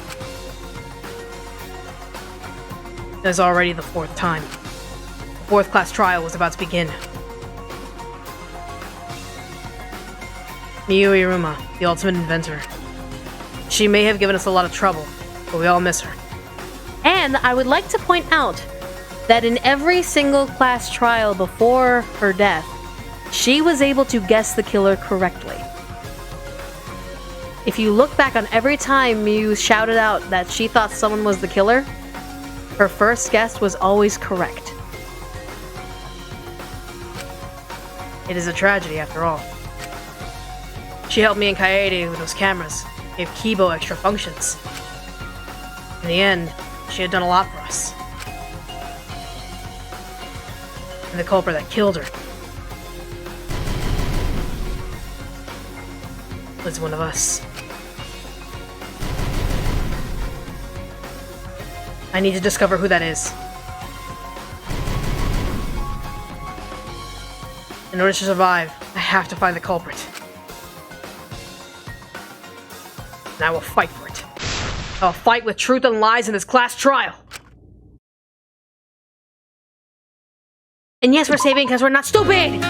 It was already the fourth time. The fourth class trial was about to begin. Miyu Iruma, the ultimate inventor. She may have given us a lot of trouble, but we all miss her. And I would like to point out that in every single class trial before her death, she was able to guess the killer correctly. If you look back on every time Miyu shouted out that she thought someone was the killer, her first guess was always correct. It is a tragedy after all. She helped me and Kaito with those cameras, gave Kibo extra functions. In the end, she had done a lot for us. And the culprit that killed her was one of us. I need to discover who that is. In order to survive, I have to find the culprit. And I will fight for it. I will fight with truth and lies in this class trial. And yes, we're saving because we're not stupid!